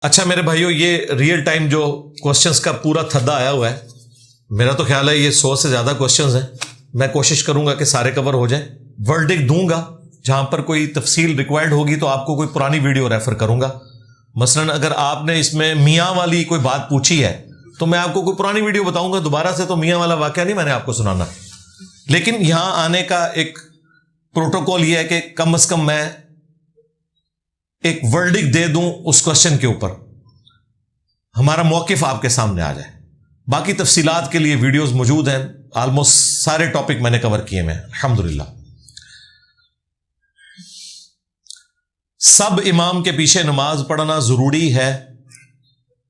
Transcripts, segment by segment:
اچھا میرے بھائیو، یہ ریئل ٹائم جو کوشچنس کا پورا تھدا آیا ہوا ہے، میرا تو خیال ہے یہ 100 سے زیادہ کوشچنس ہیں. میں کوشش کروں گا کہ سارے کور ہو جائیں. ورڈکٹ دوں گا، جہاں پر کوئی تفصیل ریکوائرڈ ہوگی تو آپ کو کوئی پرانی ویڈیو ریفر کروں گا. مثلا اگر آپ نے اس میں میاں والی کوئی بات پوچھی ہے تو میں آپ کو کوئی پرانی ویڈیو بتاؤں گا. دوبارہ سے تو میاں والا واقعہ نہیں میں نے آپ کو سنانا. لیکن یہاں آنے کا ایک پروٹوکول یہ ہے کہ کم از کم میں ایک ورڈکٹ دے دوں اس کوشچن کے اوپر، ہمارا موقف آپ کے سامنے آ جائے. باقی تفصیلات کے لیے ویڈیوز موجود ہیں. آلموسٹ سارے ٹاپک میں نے کور کیے میں الحمدللہ. سب امام کے پیچھے نماز پڑھنا ضروری ہے.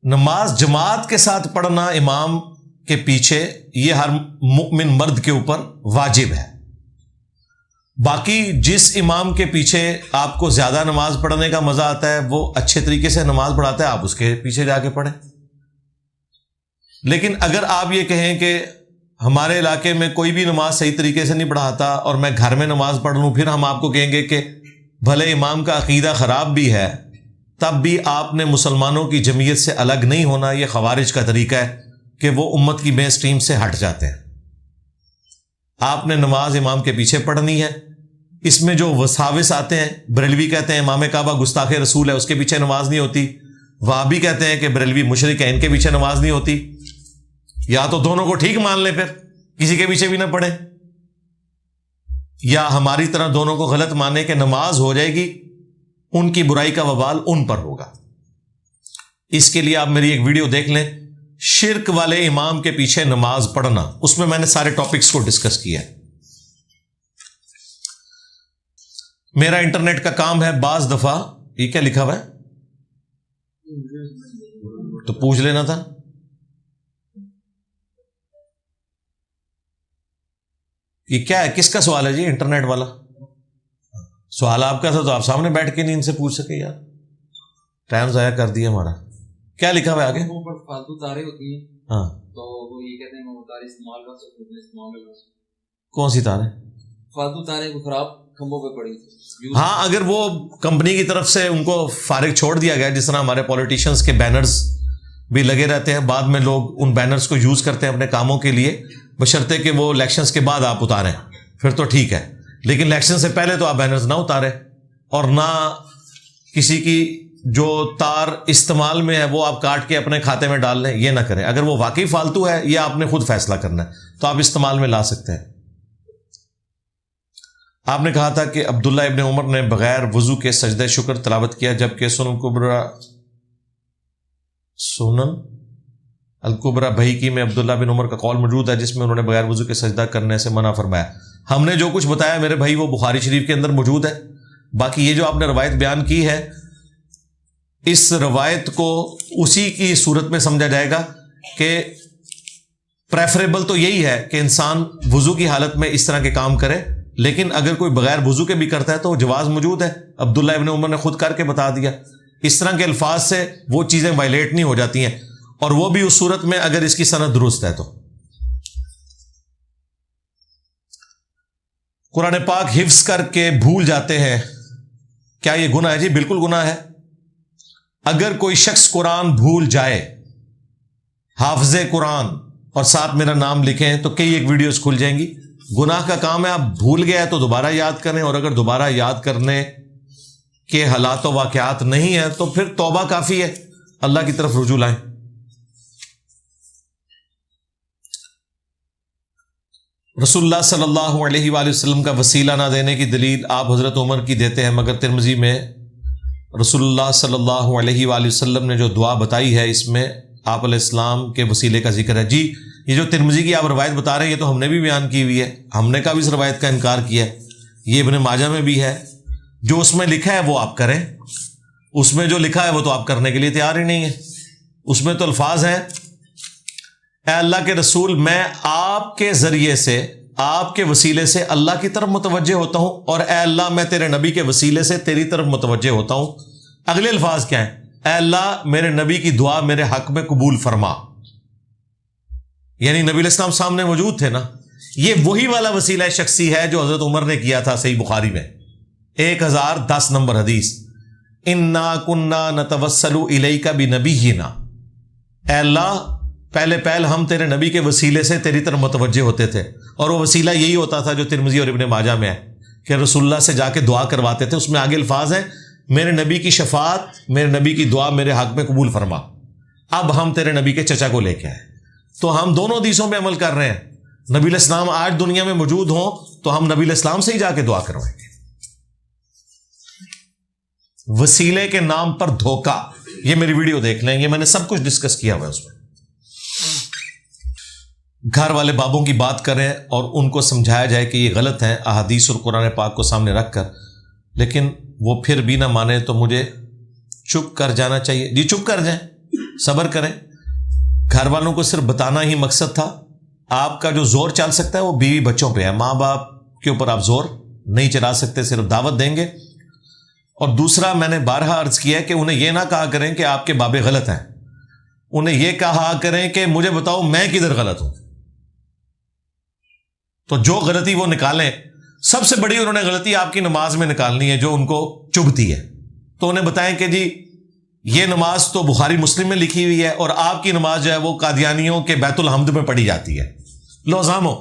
نماز جماعت کے ساتھ پڑھنا امام کے پیچھے یہ ہر مؤمن مرد کے اوپر واجب ہے. باقی جس امام کے پیچھے آپ کو زیادہ نماز پڑھنے کا مزہ آتا ہے، وہ اچھے طریقے سے نماز پڑھاتا ہے، آپ اس کے پیچھے جا کے پڑھیں. لیکن اگر آپ یہ کہیں کہ ہمارے علاقے میں کوئی بھی نماز صحیح طریقے سے نہیں پڑھاتا اور میں گھر میں نماز پڑھ لوں، پھر ہم آپ کو کہیں گے کہ بھلے امام کا عقیدہ خراب بھی ہے تب بھی آپ نے مسلمانوں کی جمعیت سے الگ نہیں ہونا. یہ خوارج کا طریقہ ہے کہ وہ امت کی مین سٹریم سے ہٹ جاتے ہیں. آپ نے نماز امام کے پیچھے پڑھنی ہے. اس میں جو وساوس آتے ہیں، بریلوی کہتے ہیں امام کعبہ گستاخ رسول ہے، اس کے پیچھے نماز نہیں ہوتی. وہابی کہتے ہیں کہ بریلوی مشرک ہے، ان کے پیچھے نماز نہیں ہوتی. یا تو دونوں کو ٹھیک مان لیں، پھر کسی کے پیچھے بھی نہ پڑھیں، یا ہماری طرح دونوں کو غلط مانے کہ نماز ہو جائے گی، ان کی برائی کا وبال ان پر ہوگا. اس کے لیے آپ میری ایک ویڈیو دیکھ لیں، شرک والے امام کے پیچھے نماز پڑھنا. اس میں نے سارے ٹاپکس کو ڈسکس کیا ہے. میرا انٹرنیٹ کا کام ہے، بعض دفعہ یہ کیا لکھا ہوا ہے تو پوچھ لینا تھا. یہ کیا ہے، کس کا سوال ہے جی؟ انٹرنیٹ والا سوال آپ کا تھا تو آپ سامنے بیٹھ کے نہیں ان سے پوچھ سکے یار. ٹائم ضائع کر دیا ہمارا. کیا لکھا ہوا ہے آگے؟ فالتو تاریں ہوتی ہیں، ہاں تو وہ یہ کہتے ہیں وہ تاریں استعمال کر سکتے. کون سی تاریں؟ فالتو تاریں کو خراب کھمبوں پہ پڑی. ہاں، اگر وہ کمپنی کی طرف سے ان کو فارغ چھوڑ دیا گیا، جس طرح ہمارے پولیٹیشنز کے بینرز بھی لگے رہتے ہیں، بعد میں لوگ ان بینرز کو یوز کرتے ہیں اپنے کاموں کے لیے، بشرطے کہ وہ الیکشنز کے بعد آپ اتاریں پھر تو ٹھیک ہے. لیکن الیکشن سے پہلے تو آپ بینرز نہ اتاریں، اور نہ کسی کی جو تار استعمال میں ہے وہ آپ کاٹ کے اپنے کھاتے میں ڈال لیں، یہ نہ کریں. اگر وہ واقعی فالتو ہے، یہ آپ نے خود فیصلہ کرنا ہے، تو آپ استعمال میں لا سکتے ہیں. آپ نے کہا تھا کہ عبداللہ ابن عمر نے بغیر وضو کے سجدہ شکر تلاوت کیا، جبکہ سنن الکبرى بحیقی میں عبداللہ بن عمر کا قول موجود ہے، جس میں انہوں نے بغیر وضو کے سجدہ کرنے سے منع فرمایا. ہم نے جو کچھ بتایا میرے بھائی وہ بخاری شریف کے اندر موجود ہے. باقی یہ جو آپ نے روایت بیان کی ہے، اس روایت کو اسی کی صورت میں سمجھا جائے گا کہ پریفریبل تو یہی ہے کہ انسان وضو کی حالت میں اس طرح کے کام کرے، لیکن اگر کوئی بغیر وضو کے بھی کرتا ہے تو جواز موجود ہے. عبداللہ ابن عمر نے خود کر کے بتا دیا. اس طرح کے الفاظ سے وہ چیزیں وائلیٹ نہیں ہو جاتی ہیں، اور وہ بھی اس صورت میں اگر اس کی سند درست ہے تو. قرآن پاک حفظ کر کے بھول جاتے ہیں، کیا یہ گناہ ہے؟ جی بالکل گناہ ہے. اگر کوئی شخص قرآن بھول جائے، حافظ قرآن اور ساتھ میرا نام لکھیں تو کئی ایک ویڈیوز کھل جائیں گی. گناہ کا کام ہے. آپ بھول گئے تو دوبارہ یاد کریں، اور اگر دوبارہ یاد کرنے کے حالات و واقعات نہیں ہیں تو پھر توبہ کافی ہے، اللہ کی طرف رجوع لائیں. رسول اللہ صلی اللہ علیہ وآلہ وسلم کا وسیلہ نہ دینے کی دلیل آپ حضرت عمر کی دیتے ہیں، مگر ترمذی میں رسول اللہ صلی اللہ علیہ وآلہ وسلم نے جو دعا بتائی ہے اس میں آپ علیہ السلام کے وسیلے کا ذکر ہے. جی یہ جو ترمذی کی آپ روایت بتا رہے ہیں یہ تو ہم نے بھی بیان کی ہوئی ہے، ہم نے کبھی اس روایت کا انکار کیا ہے. یہ ابن ماجہ میں بھی ہے. جو اس میں لکھا ہے وہ آپ کریں، اس میں جو لکھا ہے وہ تو آپ کرنے کے لیے تیار ہی نہیں ہے. اس میں تو الفاظ ہیں، اے اللہ کے رسول میں آپ کے ذریعے سے، آپ کے وسیلے سے اللہ کی طرف متوجہ ہوتا ہوں، اور اے اللہ میں تیرے نبی کے وسیلے سے تیری طرف متوجہ ہوتا ہوں. اگلے الفاظ کیا ہیں؟ اے اللہ میرے نبی کی دعا میرے حق میں قبول فرما. یعنی نبی علیہ السلام سامنے موجود تھے نا. یہ وہی والا وسیلہ شخصی ہے جو حضرت عمر نے کیا تھا. صحیح بخاری میں 1010 نمبر حدیث. انا کننا نتوسل الیک بنبینا، اے اللہ پہلے پہل ہم تیرے نبی کے وسیلے سے تیری طرف متوجہ ہوتے تھے، اور وہ وسیلہ یہی ہوتا تھا جو ترمذی اور ابن ماجہ میں ہے کہ رسول اللہ سے جا کے دعا کرواتے تھے. اس میں آگے الفاظ ہیں میرے نبی کی شفاعت، میرے نبی کی دعا میرے حق میں قبول فرما. اب ہم تیرے نبی کے چچا کو لے کے آئے، تو ہم دونوں حدیثوں پہ عمل کر رہے ہیں. نبی علیہ السلام آج دنیا میں موجود ہوں تو ہم نبی علیہ السلام سے ہی جا کے دعا کروائیں گے. وسیلے کے نام پر دھوکہ، یہ میری ویڈیو دیکھ لیں، یہ میں نے سب کچھ ڈسکس کیا ہوا ہے. اس میں گھر والے بابوں کی بات کریں اور ان کو سمجھایا جائے کہ یہ غلط ہے احادیث اور قرآن پاک کو سامنے رکھ کر، لیکن وہ پھر بھی نہ مانے تو مجھے چپ کر جانا چاہیے. جی چپ کر جائیں، صبر کریں. گھر والوں کو صرف بتانا ہی مقصد تھا. آپ کا جو زور چل سکتا ہے وہ بیوی بچوں پہ ہے، ماں باپ کے اوپر آپ زور نہیں چلا سکتے، صرف دعوت دیں گے. اور دوسرا میں نے بارہا عرض کیا کہ انہیں یہ نہ کہا کریں کہ آپ کے بابے غلط ہیں، انہیں یہ کہا کریں کہ مجھے بتاؤ میں کدھر غلط ہوں. تو جو غلطی وہ نکالیں، سب سے بڑی انہوں نے غلطی آپ کی نماز میں نکالنی ہے جو ان کو چبھتی ہے. تو انہیں بتائیں کہ جی یہ نماز تو بخاری مسلم میں لکھی ہوئی ہے اور آپ کی نماز جو ہے وہ قادیانیوں کے بیت الحمد میں پڑھی جاتی ہے. لو زامو،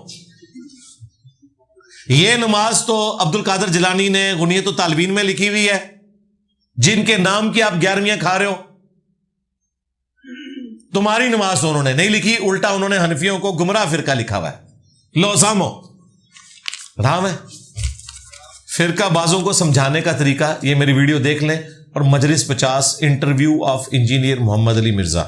یہ نماز تو عبد القادر جیلانی نے غنیت الطالبین میں لکھی ہوئی ہے، جن کے نام کی آپ 11ویں کھا رہے ہو. تمہاری نماز تو انہوں نے نہیں لکھی، الٹا انہوں نے حنفیوں کو گمراہ فرقہ لکھا ہوا ہے. لو زامو رام ہے. فرقہ بازوں کو سمجھانے کا طریقہ یہ میری ویڈیو دیکھ لیں، اور مجلس 50 انٹرویو آف انجینئر محمد علی مرزا.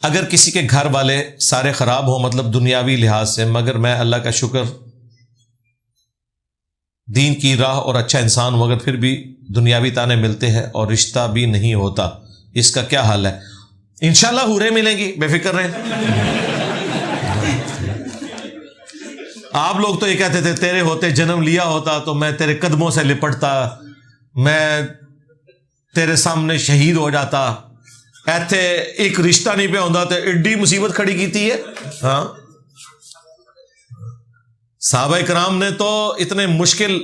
اگر کسی کے گھر والے سارے خراب ہوں، مطلب دنیاوی لحاظ سے، مگر میں اللہ کا شکر دین کی راہ اور اچھا انسان ہوں، مگر پھر بھی دنیاوی تانے ملتے ہیں اور رشتہ بھی نہیں ہوتا، اس کا کیا حال ہے؟ انشاءاللہ حوریں ملیں گی، بے فکر رہیں. آپ لوگ تو یہ کہتے تھے تیرے ہوتے جنم لیا ہوتا تو میں تیرے قدموں سے لپٹتا، میں تیرے سامنے شہید ہو جاتا، ایتھے ایک رشتہ نہیں پہ ہوتا تو ایڈی مصیبت کھڑی کیتی ہے. ہاں صحابہ کرام نے تو اتنے مشکل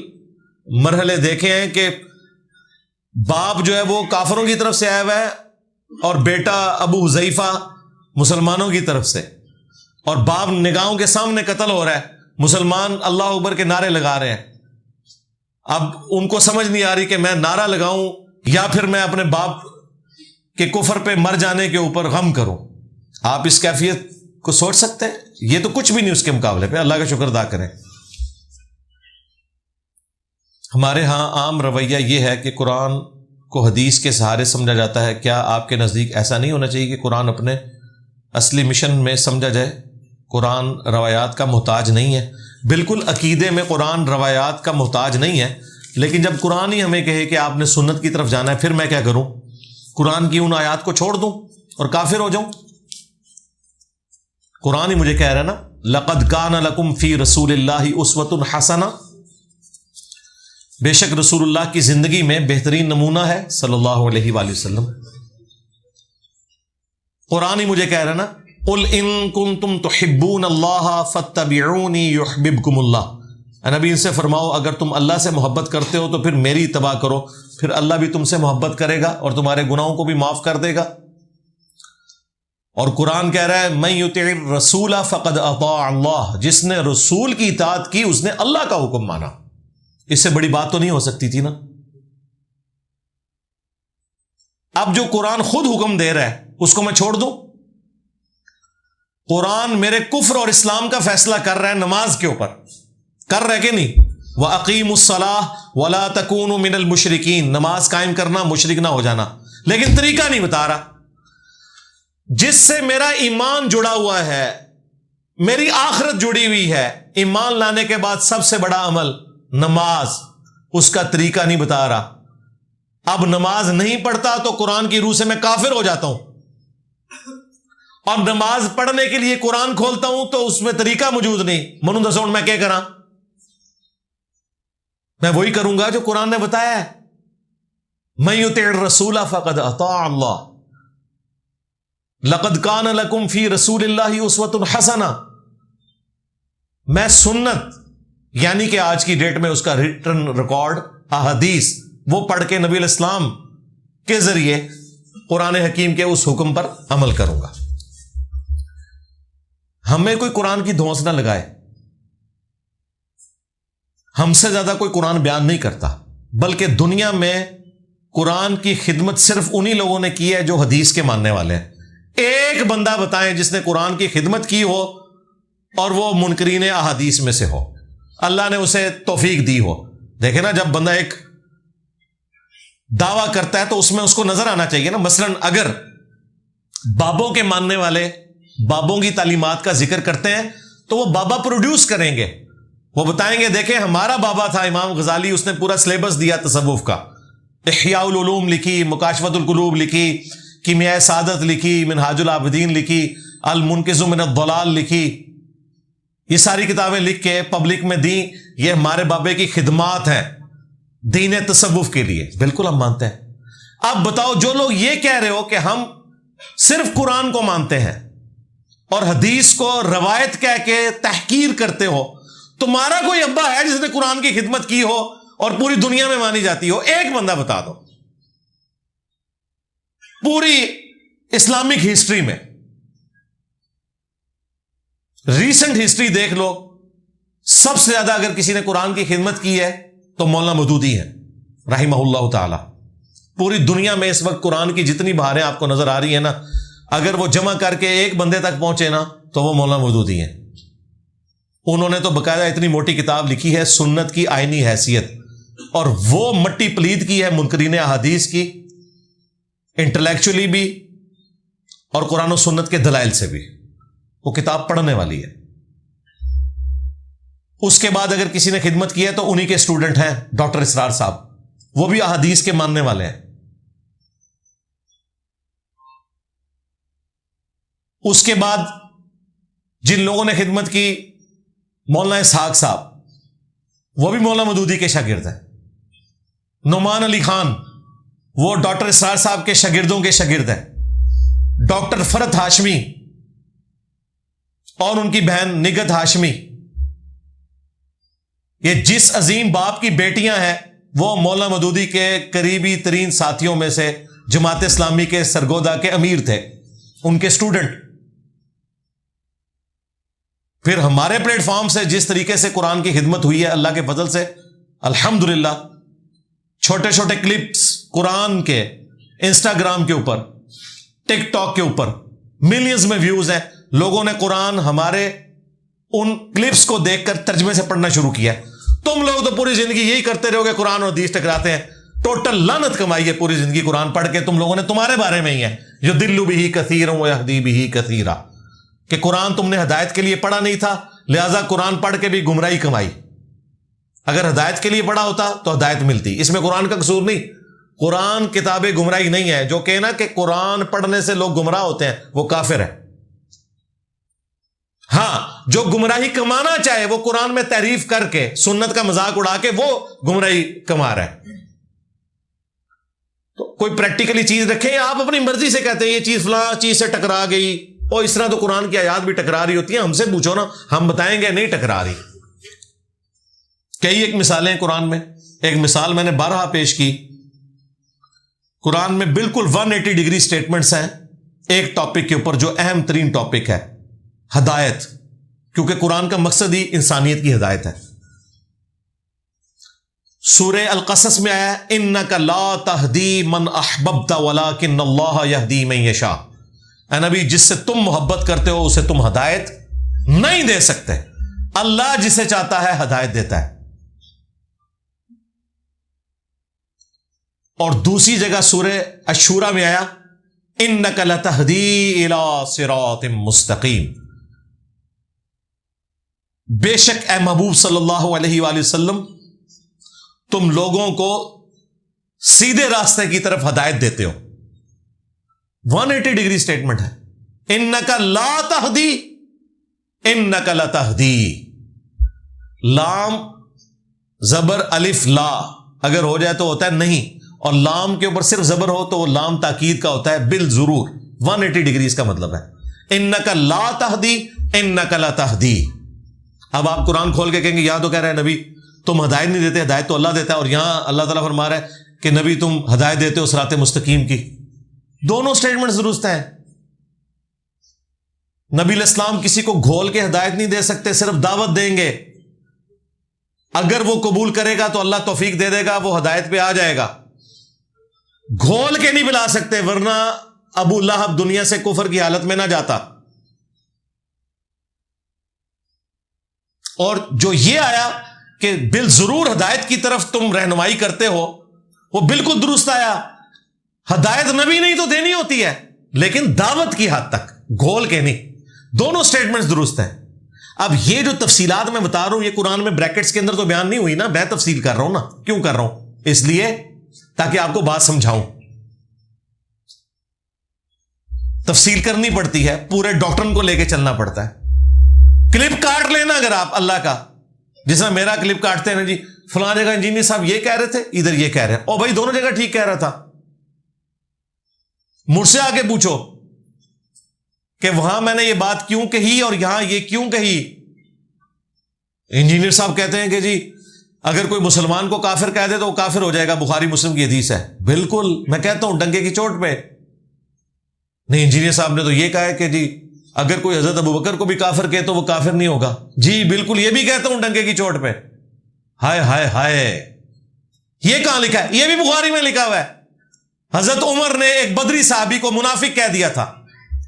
مرحلے دیکھے ہیں کہ باپ جو ہے وہ کافروں کی طرف سے آیا ہوا ہے اور بیٹا ابو حذیفہ مسلمانوں کی طرف سے، اور باپ نگاہوں کے سامنے قتل ہو رہا ہے، مسلمان اللہ اکبر کے نعرے لگا رہے ہیں. اب ان کو سمجھ نہیں آ رہی کہ میں نعرہ لگاؤں یا پھر میں اپنے باپ کے کفر پہ مر جانے کے اوپر غم کروں. آپ اس کیفیت کو سوچ سکتے ہیں؟ یہ تو کچھ بھی نہیں اس کے مقابلے پہ. اللہ کا شکر ادا کریں. ہمارے ہاں عام رویہ یہ ہے کہ قرآن کو حدیث کے سہارے سمجھا جاتا ہے. کیا آپ کے نزدیک ایسا نہیں ہونا چاہیے کہ قرآن اپنے اصلی مشن میں سمجھا جائے؟ قرآن روایات کا محتاج نہیں ہے. بالکل عقیدے میں قرآن روایات کا محتاج نہیں ہے، لیکن جب قرآن ہی ہمیں کہے کہ آپ نے سنت کی طرف جانا ہے، پھر میں کیا کروں؟ قرآن کی ان آیات کو چھوڑ دوں اور کافر ہو جاؤں؟ قرآن ہی مجھے کہہ رہا ہے نا، لقد کان لکم فی رسول اللہ اسوۃ حسنہ، بے شک رسول اللہ کی زندگی میں بہترین نمونہ ہے صلی اللہ علیہ وآلہ وسلم. قرآن ہی مجھے کہہ رہا ہے نا، قل ان کنتم تحبون اللہ فاتبعونی یحببکم اللہ. نبی ان سے فرماؤ اگر تم اللہ سے محبت کرتے ہو تو پھر میری اتباع کرو، پھر اللہ بھی تم سے محبت کرے گا اور تمہارے گناہوں کو بھی معاف کر دے گا. اور قرآن کہہ رہا ہے من یطع الرسول فقد اطاع اللہ، جس نے رسول کی اطاعت کی اس نے اللہ کا حکم مانا. اس سے بڑی بات تو نہیں ہو سکتی تھی نا. اب جو قرآن خود حکم دے رہا ہے اس کو میں چھوڑ دوں؟ قرآن میرے کفر اور اسلام کا فیصلہ کر رہا ہے نماز کے اوپر، کر رہا ہے کہ نہیں؟ وَأَقِيمُوا الصَّلَاةَ وَلَا تَكُونُوا مِنَ الْمُشْرِكِينَ، نماز قائم کرنا، مشرک نہ ہو جانا. لیکن طریقہ نہیں بتا رہا. جس سے میرا ایمان جڑا ہوا ہے، میری آخرت جڑی ہوئی ہے، ایمان لانے کے بعد سب سے بڑا عمل نماز، اس کا طریقہ نہیں بتا رہا. اب نماز نہیں پڑھتا تو قرآن کی روح سے میں کافر ہو جاتا ہوں، اور نماز پڑھنے کے لیے قرآن کھولتا ہوں تو اس میں طریقہ موجود نہیں. منو دسو میں کیا کراں؟ میں وہی کروں گا جو قرآن نے بتایا ہے. من یطع الرسول فقد اطاع اللہ، لقد کان لکم فی رسول اللہ اسوۃ حسنہ. میں سنت یعنی کہ آج کی ڈیٹ میں اس کا ریٹن ریکارڈ احادیث وہ پڑھ کے نبی علیہ السلام کے ذریعے قرآن حکیم کے اس حکم پر عمل کروں گا. ہمیں کوئی قرآن کی دھونس نہ لگائے. ہم سے زیادہ کوئی قرآن بیان نہیں کرتا، بلکہ دنیا میں قرآن کی خدمت صرف انہی لوگوں نے کی ہے جو حدیث کے ماننے والے ہیں. ایک بندہ بتائیں جس نے قرآن کی خدمت کی ہو اور وہ منکرین احادیث میں سے ہو، اللہ نے اسے توفیق دی ہو. دیکھیں نا، جب بندہ ایک دعویٰ کرتا ہے تو اس میں اس کو نظر آنا چاہیے نا. مثلا اگر بابوں کے ماننے والے بابوں کی تعلیمات کا ذکر کرتے ہیں تو وہ بابا پروڈیوس کریں گے، وہ بتائیں گے دیکھیں ہمارا بابا تھا امام غزالی، اس نے پورا سلیبس دیا تصوف کا، احیاء العلوم لکھی، مکاشفۃ القلوب لکھی، کیمیائے سعادت لکھی، منہاج العابدین لکھی، المنقذ من الضلال لکھی. یہ ساری کتابیں لکھ کے پبلک میں دیں. یہ ہمارے بابے کی خدمات ہیں دین تصوف کے لیے. بالکل ہم مانتے ہیں. اب بتاؤ، جو لوگ یہ کہہ رہے ہو کہ ہم صرف قرآن کو مانتے ہیں اور حدیث کو روایت کہہ کے تحقیر کرتے ہو، تمہارا کوئی ابا ہے جس نے قرآن کی خدمت کی ہو اور پوری دنیا میں مانی جاتی ہو؟ ایک بندہ بتا دو. پوری اسلامک ہسٹری میں، ریسنٹ ہسٹری دیکھ لو، سب سے زیادہ اگر کسی نے قرآن کی خدمت کی ہے تو مولانا مودودی ہے رحمہ اللہ تعالی. پوری دنیا میں اس وقت قرآن کی جتنی بہاریں آپ کو نظر آ رہی ہیں نا، اگر وہ جمع کر کے ایک بندے تک پہنچے نا تو وہ مولانا مودودی ہیں. انہوں نے تو باقاعدہ اتنی موٹی کتاب لکھی ہے سنت کی آئینی حیثیت، اور وہ مٹی پلید کی ہے منکرین احادیث کی، انٹلیکچولی بھی اور قرآن و سنت کے دلائل سے بھی. وہ کتاب پڑھنے والی ہے. اس کے بعد اگر کسی نے خدمت کی ہے تو انہی کے اسٹوڈنٹ ہیں ڈاکٹر اسرار صاحب، وہ بھی احادیث کے ماننے والے ہیں. اس کے بعد جن لوگوں نے خدمت کی، مولانا اسحاق صاحب، وہ بھی مولانا مودودی کے شاگرد ہیں. نعمان علی خان، وہ ڈاکٹر اسرار صاحب کے شاگردوں کے شاگرد ہیں. ڈاکٹر فرت ہاشمی اور ان کی بہن نگت ہاشمی، یہ جس عظیم باپ کی بیٹیاں ہیں، وہ مولانا مودودی کے قریبی ترین ساتھیوں میں سے جماعت اسلامی کے سرگودا کے امیر تھے، ان کے اسٹوڈنٹ. پھر ہمارے پلیٹ فارم سے جس طریقے سے قرآن کی خدمت ہوئی ہے اللہ کے فضل سے الحمدللہ، چھوٹے چھوٹے کلپس قرآن کے انسٹاگرام کے اوپر، ٹک ٹاک کے اوپر ملینز میں ویوز ہیں. لوگوں نے قرآن ہمارے ان کلپس کو دیکھ کر ترجمے سے پڑھنا شروع کیا. تم لوگ تو پوری زندگی یہی کرتے رہو گے، قرآن اور حدیث ٹکراتے ہیں. ٹوٹل لعنت کمائی ہے پوری زندگی قرآن پڑھ کے تم لوگوں نے. تمہارے بارے میں ہی ہے جو دلو بھی کثیر ویہدی بھی کثیرا، کہ قرآن تم نے ہدایت کے لیے پڑھا نہیں تھا، لہذا قرآن پڑھ کے بھی گمراہی کمائی. اگر ہدایت کے لیے پڑھا ہوتا تو ہدایت ملتی. اس میں قرآن کا قصور نہیں. قرآن کتاب گمراہی نہیں ہے. جو کہنا کہ قرآن پڑھنے سے لوگ گمراہ ہوتے ہیں وہ کافر ہے. ہاں، جو گمراہی کمانا چاہے وہ قرآن میں تعریف کر کے سنت کا مذاق اڑا کے وہ گمراہی کما رہا ہے. تو کوئی پریکٹیکلی چیز رکھیں. آپ اپنی مرضی سے کہتے ہیں یہ چیز فلاں چیز سے ٹکرا گئی، اور اس طرح تو قرآن کی آیات بھی ٹکرا رہی ہوتی ہیں. ہم سے پوچھو نا، ہم بتائیں گے نہیں ٹکرا رہی. کئی ایک مثالیں قرآن میں. ایک مثال میں نے بارہا پیش کی. قرآن میں بالکل 180 ڈگری سٹیٹمنٹس ہیں ایک ٹاپک کے اوپر جو اہم ترین ٹاپک ہے، ہدایت. کیونکہ قرآن کا مقصد ہی انسانیت کی ہدایت ہے. سورہ القصص میں آیا انک لا تہدی من احببت ولکن اللہ یہدی من یشاء. اے نبی، جس سے تم محبت کرتے ہو اسے تم ہدایت نہیں دے سکتے، اللہ جسے چاہتا ہے ہدایت دیتا ہے. اور دوسری جگہ سورہ الشورى میں آیا انک لتہدی الی صراط مستقیم. بے شک اے محبوب صلی اللہ علیہ وآلہ وسلم، تم لوگوں کو سیدھے راستے کی طرف ہدایت دیتے ہو. 180 ڈگری سٹیٹمنٹ ہے. انک لا تہدی، انک لتہدی. لام زبر الف لا اگر ہو جائے تو ہوتا ہے نہیں، اور لام کے اوپر صرف زبر ہو تو وہ لام تاکید کا ہوتا ہے بالضرور. 180 ڈگری اس کا مطلب ہے. انک لا تہدی انک لتہدی. اب آپ قرآن کھول کے کہیں گے یہاں تو کہہ رہے ہیں نبی تم ہدایت نہیں دیتے، ہدایت تو اللہ دیتا ہے، اور یہاں اللہ تعالیٰ فرما رہا ہے کہ نبی تم ہدایت دیتے ہو صراط مستقیم کی؟ دونوں سٹیٹمنٹ درست ہیں. نبی علیہ السلام کسی کو گھول کے ہدایت نہیں دے سکتے، صرف دعوت دیں گے. اگر وہ قبول کرے گا تو اللہ توفیق دے دے گا، وہ ہدایت پہ آ جائے گا. گھول کے نہیں پلا سکتے، ورنہ ابو لہب دنیا سے کفر کی حالت میں نہ جاتا. اور جو یہ آیا کہ بالضرور ہدایت کی طرف تم رہنمائی کرتے ہو، وہ بالکل درست آیا. ہدایت نبی نہیں تو دینی ہوتی ہے، لیکن دعوت کی حد تک، گھول کے نہیں. دونوں سٹیٹمنٹس درست ہیں. اب یہ جو تفصیلات میں بتا رہا ہوں، یہ قرآن میں بریکٹس کے اندر تو بیان نہیں ہوئی نا، میں تفصیل کر رہا ہوں نا. کیوں کر رہا ہوں؟ اس لیے تاکہ آپ کو بات سمجھاؤں. تفصیل کرنی پڑتی ہے، پورے ڈاکٹرن کو لے کے چلنا پڑتا ہے. کلپ کاٹ لینا اگر آپ اللہ کا، جس میں میرا کلپ کاٹتے ہیں نا، جی فلاں جگہ انجینئر صاحب یہ کہہ رہے تھے، ادھر یہ کہہ رہے ہیں، او بھائی دونوں جگہ ٹھیک کہہ رہا تھا. مجھ سے آ کے پوچھو کہ وہاں میں نے یہ بات کیوں کہی اور یہاں یہ کیوں کہی. انجینئر صاحب کہتے ہیں کہ جی اگر کوئی مسلمان کو کافر کہہ دے تو وہ کافر ہو جائے گا، بخاری مسلم کی حدیث ہے. بالکل، میں کہتا ہوں ڈنگے کی چوٹ پہ. نہیں، انجینئر صاحب نے تو یہ کہا ہے کہ جی اگر کوئی حضرت ابوبکر کو بھی کافر کہے تو وہ کافر نہیں ہوگا. جی بالکل، یہ بھی کہتا ہوں ڈنگے کی چوٹ پہ. ہائے ہائے ہائے، یہ کہاں لکھا ہے؟ یہ بھی بخاری میں لکھا ہوا ہے. حضرت عمر نے ایک بدری صحابی کو منافق کہہ دیا تھا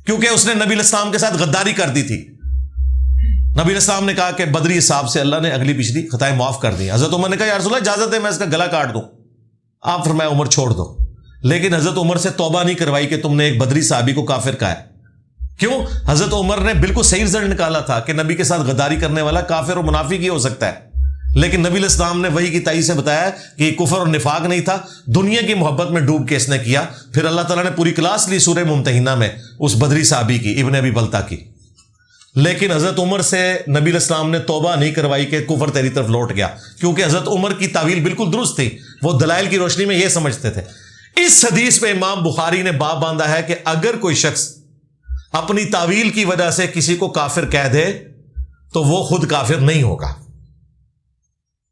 کیونکہ اس نے نبی علیہ السلام کے ساتھ غداری کر دی تھی. نبی علیہ السلام نے کہا کہ بدری صاحب سے اللہ نے اگلی پچھلی خطائیں معاف کر دی. حضرت عمر نے کہا یا رسول اللہ اجازت ہے میں اس کا گلا کاٹ دوں. آپ فرمایا عمر چھوڑ دو. لیکن حضرت عمر سے توبہ نہیں کروائی کہ تم نے ایک بدری صحابی کو کافر کہا ہے. کیوں؟ حضرت عمر نے بالکل صحیح رزلٹ نکالا تھا کہ نبی کے ساتھ غداری کرنے والا کافر اور منافق ہی ہو سکتا ہے. لیکن نبی علیہ السلام نے وحی کی تائید سے بتایا کہ یہ کفر اور نفاق نہیں تھا، دنیا کی محبت میں ڈوب کے اس نے کیا. پھر اللہ تعالیٰ نے پوری کلاس لی سورہ ممتحنہ میں اس بدری صحابی کی، ابن ابی بلتہ کی. لیکن حضرت عمر سے نبی علیہ السلام نے توبہ نہیں کروائی کہ کفر تیری طرف لوٹ گیا، کیونکہ حضرت عمر کی تعویل بالکل درست تھی. وہ دلائل کی روشنی میں یہ سمجھتے تھے. اس حدیث پہ امام بخاری نے باب باندھا ہے کہ اگر کوئی شخص اپنی تعویل کی وجہ سے کسی کو کافر کہہ دے تو وہ خود کافر نہیں ہوگا.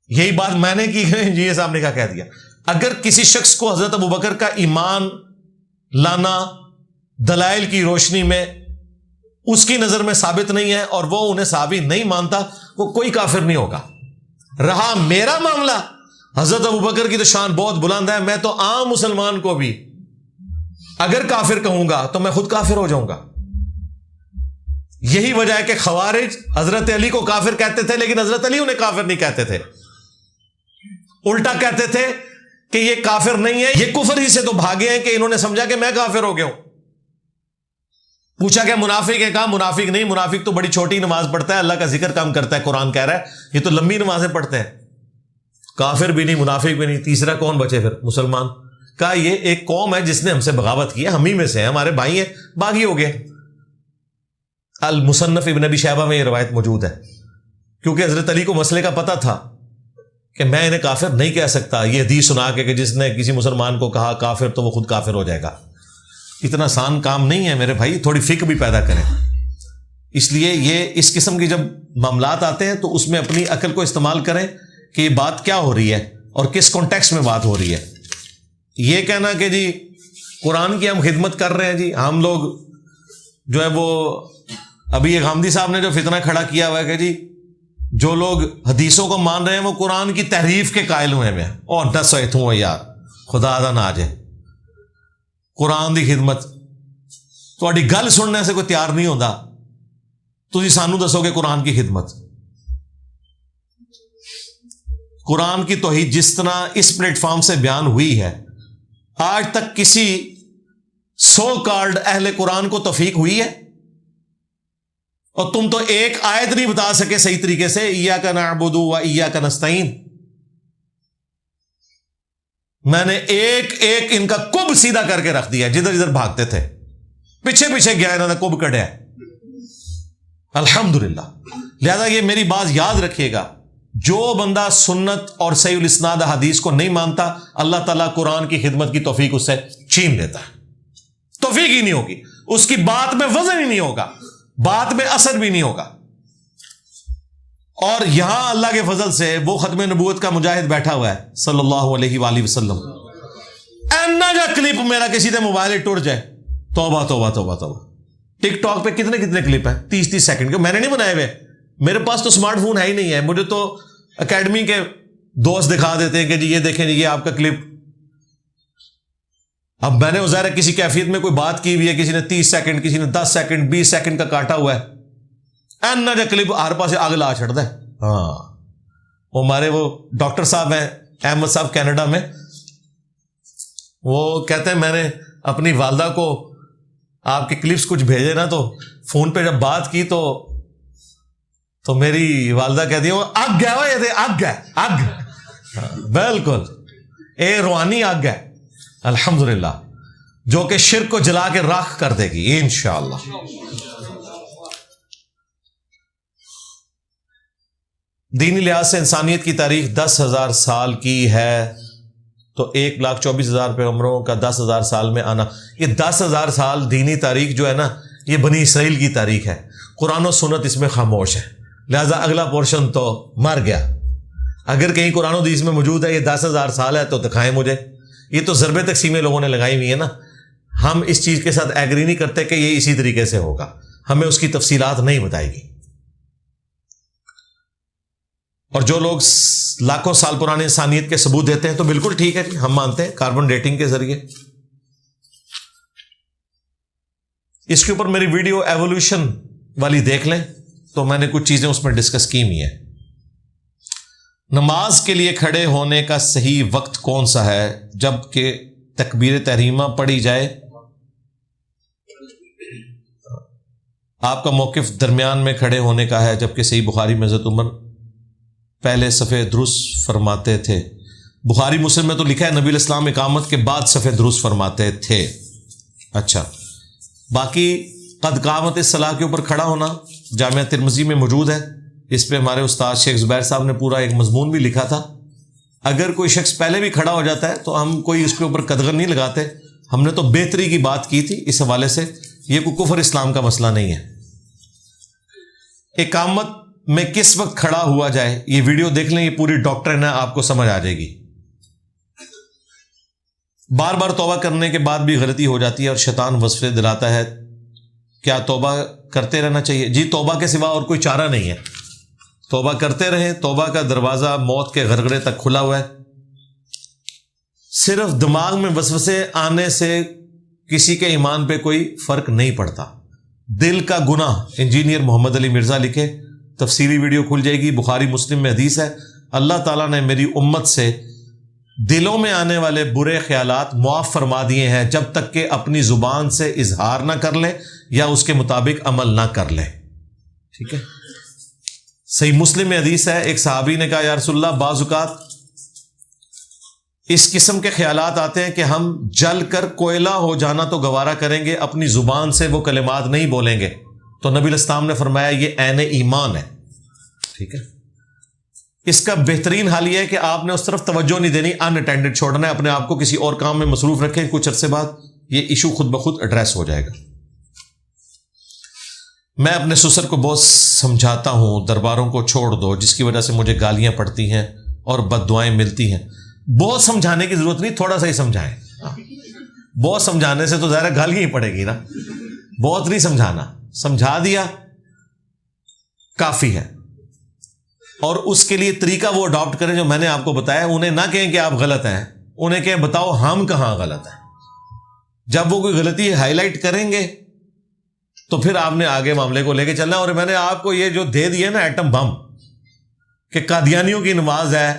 یہی بات میں نے کی ہے، یہ صاحب نے کہہ دیا. اگر کسی شخص کو حضرت ابوبکر کا ایمان لانا دلائل کی روشنی میں اس کی نظر میں ثابت نہیں ہے اور وہ انہیں صحابی نہیں مانتا، وہ کوئی کافر نہیں ہوگا. رہا میرا معاملہ، حضرت ابوبکر کی تو شان بہت بلند ہے، میں تو عام مسلمان کو بھی اگر کافر کہوں گا تو میں خود کافر ہو جاؤں گا. یہی وجہ ہے کہ خوارج حضرت علی کو کافر کہتے تھے لیکن حضرت علی انہیں کافر نہیں کہتے تھے. الٹا کہتے تھے کہ یہ کافر نہیں ہے، یہ کفر ہی سے تو بھاگے ہیں کہ انہوں نے سمجھا کہ میں کافر ہو گیا ہوں. پوچھا کہ منافق ہے؟ کہا منافق نہیں، منافق تو بڑی چھوٹی نماز پڑھتا ہے، اللہ کا ذکر کام کرتا ہے، قرآن کہہ رہا ہے یہ تو لمبی نمازیں پڑھتے ہیں. کافر بھی نہیں، منافق بھی نہیں، تیسرا کون بچے پھر؟ مسلمان. کہا یہ ایک قوم ہے جس نے ہم سے بغاوت کی ہے، ہم ہی میں سے ہیں، ہمارے بھائی ہیں، باغی ہو گئے. المصنف ابن ابی شیبہ میں یہ روایت موجود ہے. کیونکہ حضرت علی کو مسئلے کا پتہ تھا کہ میں انہیں کافر نہیں کہہ سکتا یہ حدیث سنا کے کہ جس نے کسی مسلمان کو کہا کافر تو وہ خود کافر ہو جائے گا. اتنا آسان کام نہیں ہے میرے بھائی، تھوڑی فکر بھی پیدا کریں. اس لیے یہ اس قسم کی جب معاملات آتے ہیں تو اس میں اپنی عقل کو استعمال کریں کہ یہ بات کیا ہو رہی ہے اور کس کانٹیکسٹ میں بات ہو رہی ہے. یہ کہنا کہ جی قرآن کی ہم خدمت کر رہے ہیں، جی ہم لوگ جو ہے وہ ابھی یہ غامدی صاحب نے جو فتنہ کھڑا کیا ہوا ہے کہ جی جو لوگ حدیثوں کو مان رہے ہیں وہ قرآن کی تحریف کے قائل ہوئے ہیں. اور دس ہوں یار خدا دا نہ آ جائے. قرآن دی خدمت تھوڑی گل سننے سے کوئی تیار نہیں ہوتا، تسی سانو دسو گے قرآن کی خدمت. قرآن کی توحید جس طرح اس پلیٹ فارم سے بیان ہوئی ہے، آج تک کسی سو کالڈ اہل قرآن کو توفیق ہوئی ہے؟ اور تم تو ایک آیت نہیں بتا سکے صحیح طریقے سے، ایاک نعبد و ایاک نستعین. میں نے ایک ایک ان کا کب سیدھا کر کے رکھ دیا، جدھر جدھر بھاگتے تھے پیچھے پیچھے گیا انہوں نے کب کڑیا. الحمدللہ. لہذا یہ میری بات یاد رکھیے گا، جو بندہ سنت اور صحیح الاسناد حدیث کو نہیں مانتا، اللہ تعالیٰ قرآن کی خدمت کی توفیق اس سے چھین لیتا ہے. توفیق ہی نہیں ہوگی، اس کی بات میں وزن ہی نہیں ہوگا، بات میں اثر بھی نہیں ہوگا. اور یہاں اللہ کے فضل سے وہ ختم نبوت کا مجاہد بیٹھا ہوا ہے صلی اللہ علیہ وآلہ وسلم، اینا جا کلپ میرا کسی دے موبائل ٹوٹ جائے. توبہ توبہ توبہ توبہ. ٹک ٹاک پہ کتنے کتنے کلپ ہیں 30 سیکنڈ کے, میں نے نہیں بنائے ہوئے, میرے پاس تو اسمارٹ فون ہے ہی نہیں ہے. مجھے تو اکیڈمی کے دوست دکھا دیتے ہیں کہ جی یہ دیکھیں جی یہ آپ کا کلپ. اب میں نے ظاہر کسی کیفیت میں کوئی بات کی ہوئی ہے, کسی نے 30 سیکنڈ, کسی نے 10 سیکنڈ 20 سیکنڈ کا کاٹا ہوا ہے, اینا جا کلپ ہر پاس آگ لا چھڑتا ہے. ہاں وہ ہمارے وہ ڈاکٹر صاحب ہیں احمد صاحب کینیڈا میں, وہ کہتے ہیں میں نے اپنی والدہ کو آپ کے کلپس کچھ بھیجے نا تو فون پہ جب بات کی تو میری والدہ کہتی ہے وہ آگ گیا ہوا یہ تھے آگ گیا آگ. بالکل اے روحانی آگ ہے الحمدللہ, جو کہ شرک کو جلا کے راکھ کر دے گی انشاءاللہ. دینی لحاظ سے انسانیت کی تاریخ 10,000 سال کی ہے, تو 1,24,000 پیغمبروں کا 10,000 سال میں آنا, یہ 10,000 سال دینی تاریخ جو ہے نا یہ بنی اسرائیل کی تاریخ ہے. قرآن و سنت اس میں خاموش ہے, لہذا اگلا پورشن تو مر گیا. اگر کہیں قرآن و حدیث میں موجود ہے یہ 10,000 سال ہے تو دکھائیں مجھے. یہ تو ضرب تقسیمیں لوگوں نے لگائی ہوئی ہے نا, ہم اس چیز کے ساتھ ایگری نہیں کرتے کہ یہ اسی طریقے سے ہوگا, ہمیں اس کی تفصیلات نہیں بتائے گی. اور جو لوگ لاکھوں سال پرانے انسانیت کے ثبوت دیتے ہیں تو بالکل ٹھیک ہے, ہم مانتے ہیں کاربن ڈیٹنگ کے ذریعے. اس کے اوپر میری ویڈیو ایوولوشن والی دیکھ لیں تو میں نے کچھ چیزیں اس میں ڈسکس کی ہوئی ہیں. نماز کے لیے کھڑے ہونے کا صحیح وقت کون سا ہے جب کہ تکبیر تحریمہ پڑھی جائے؟ آپ کا موقف درمیان میں کھڑے ہونے کا ہے, جبکہ صحیح بخاری میں حضرت عمر پہلے صفے درست فرماتے تھے. بخاری مسلم میں تو لکھا ہے نبی علیہ السلام اقامت کے بعد صفے درست فرماتے تھے. اچھا, باقی قد قامت الصلاۃ کے اوپر کھڑا ہونا جامعہ ترمذی میں موجود ہے, اس پہ ہمارے استاد شیخ زبیر صاحب نے پورا ایک مضمون بھی لکھا تھا. اگر کوئی شخص پہلے بھی کھڑا ہو جاتا ہے تو ہم کوئی اس کے اوپر قدغن نہیں لگاتے, ہم نے تو بہتری کی بات کی تھی اس حوالے سے, یہ کوئی کفر اسلام کا مسئلہ نہیں ہے. اقامت میں کس وقت کھڑا ہوا جائے, یہ ویڈیو دیکھ لیں, یہ پوری ڈاکٹرن ہے, آپ کو سمجھ آ جائے گی. بار بار توبہ کرنے کے بعد بھی غلطی ہو جاتی ہے اور شیطان وسوسے دلاتا ہے, کیا توبہ کرتے رہنا چاہیے؟ جی توبہ کے سوا اور کوئی چارہ نہیں ہے, توبہ کرتے رہیں. توبہ کا دروازہ موت کے غرغرے تک کھلا ہوا ہے. صرف دماغ میں وسوسے آنے سے کسی کے ایمان پہ کوئی فرق نہیں پڑتا. دل کا گناہ, انجینئر محمد علی مرزا لکھے, تفصیلی ویڈیو کھل جائے گی, بخاری مسلم میں حدیث ہے, اللہ تعالیٰ نے میری امت سے دلوں میں آنے والے برے خیالات معاف فرما دیے ہیں جب تک کہ اپنی زبان سے اظہار نہ کر لیں یا اس کے مطابق عمل نہ کر لیں. ٹھیک ہے, صحیح مسلم میں حدیث ہے, ایک صحابی نے کہا یا رسول اللہ بعض اوقات اس قسم کے خیالات آتے ہیں کہ ہم جل کر کوئلہ ہو جانا تو گوارا کریں گے, اپنی زبان سے وہ کلمات نہیں بولیں گے. تو نبی علیہ السلام نے فرمایا یہ عین ایمان ہے. ٹھیک ہے, اس کا بہترین حال یہ ہے کہ آپ نے اس طرف توجہ نہیں دینی, ان اٹینڈڈ چھوڑنا ہے, اپنے آپ کو کسی اور کام میں مصروف رکھیں, کچھ عرصے بعد یہ ایشو خود بخود ایڈریس ہو جائے گا. میں اپنے سسر کو بہت سمجھاتا ہوں درباروں کو چھوڑ دو, جس کی وجہ سے مجھے گالیاں پڑتی ہیں اور بد دعائیں ملتی ہیں. بہت سمجھانے کی ضرورت نہیں, تھوڑا سا ہی سمجھائیں. بہت سمجھانے سے تو ظاہر گالیاں ہی پڑے گی نا, بہت نہیں سمجھانا, سمجھا دیا کافی ہے. اور اس کے لیے طریقہ وہ اڈاپٹ کریں جو میں نے آپ کو بتایا. انہیں نہ کہیں کہ آپ غلط ہیں, انہیں کہیں بتاؤ ہم کہاں غلط ہیں. جب وہ کوئی غلطی ہائی لائٹ کریں گے تو پھر آپ نے آگے معاملے کو لے کے چلنا. اور میں نے آپ کو یہ جو دے دیا نا ایٹم بم, کہ قادیانیوں کی نماز ہے,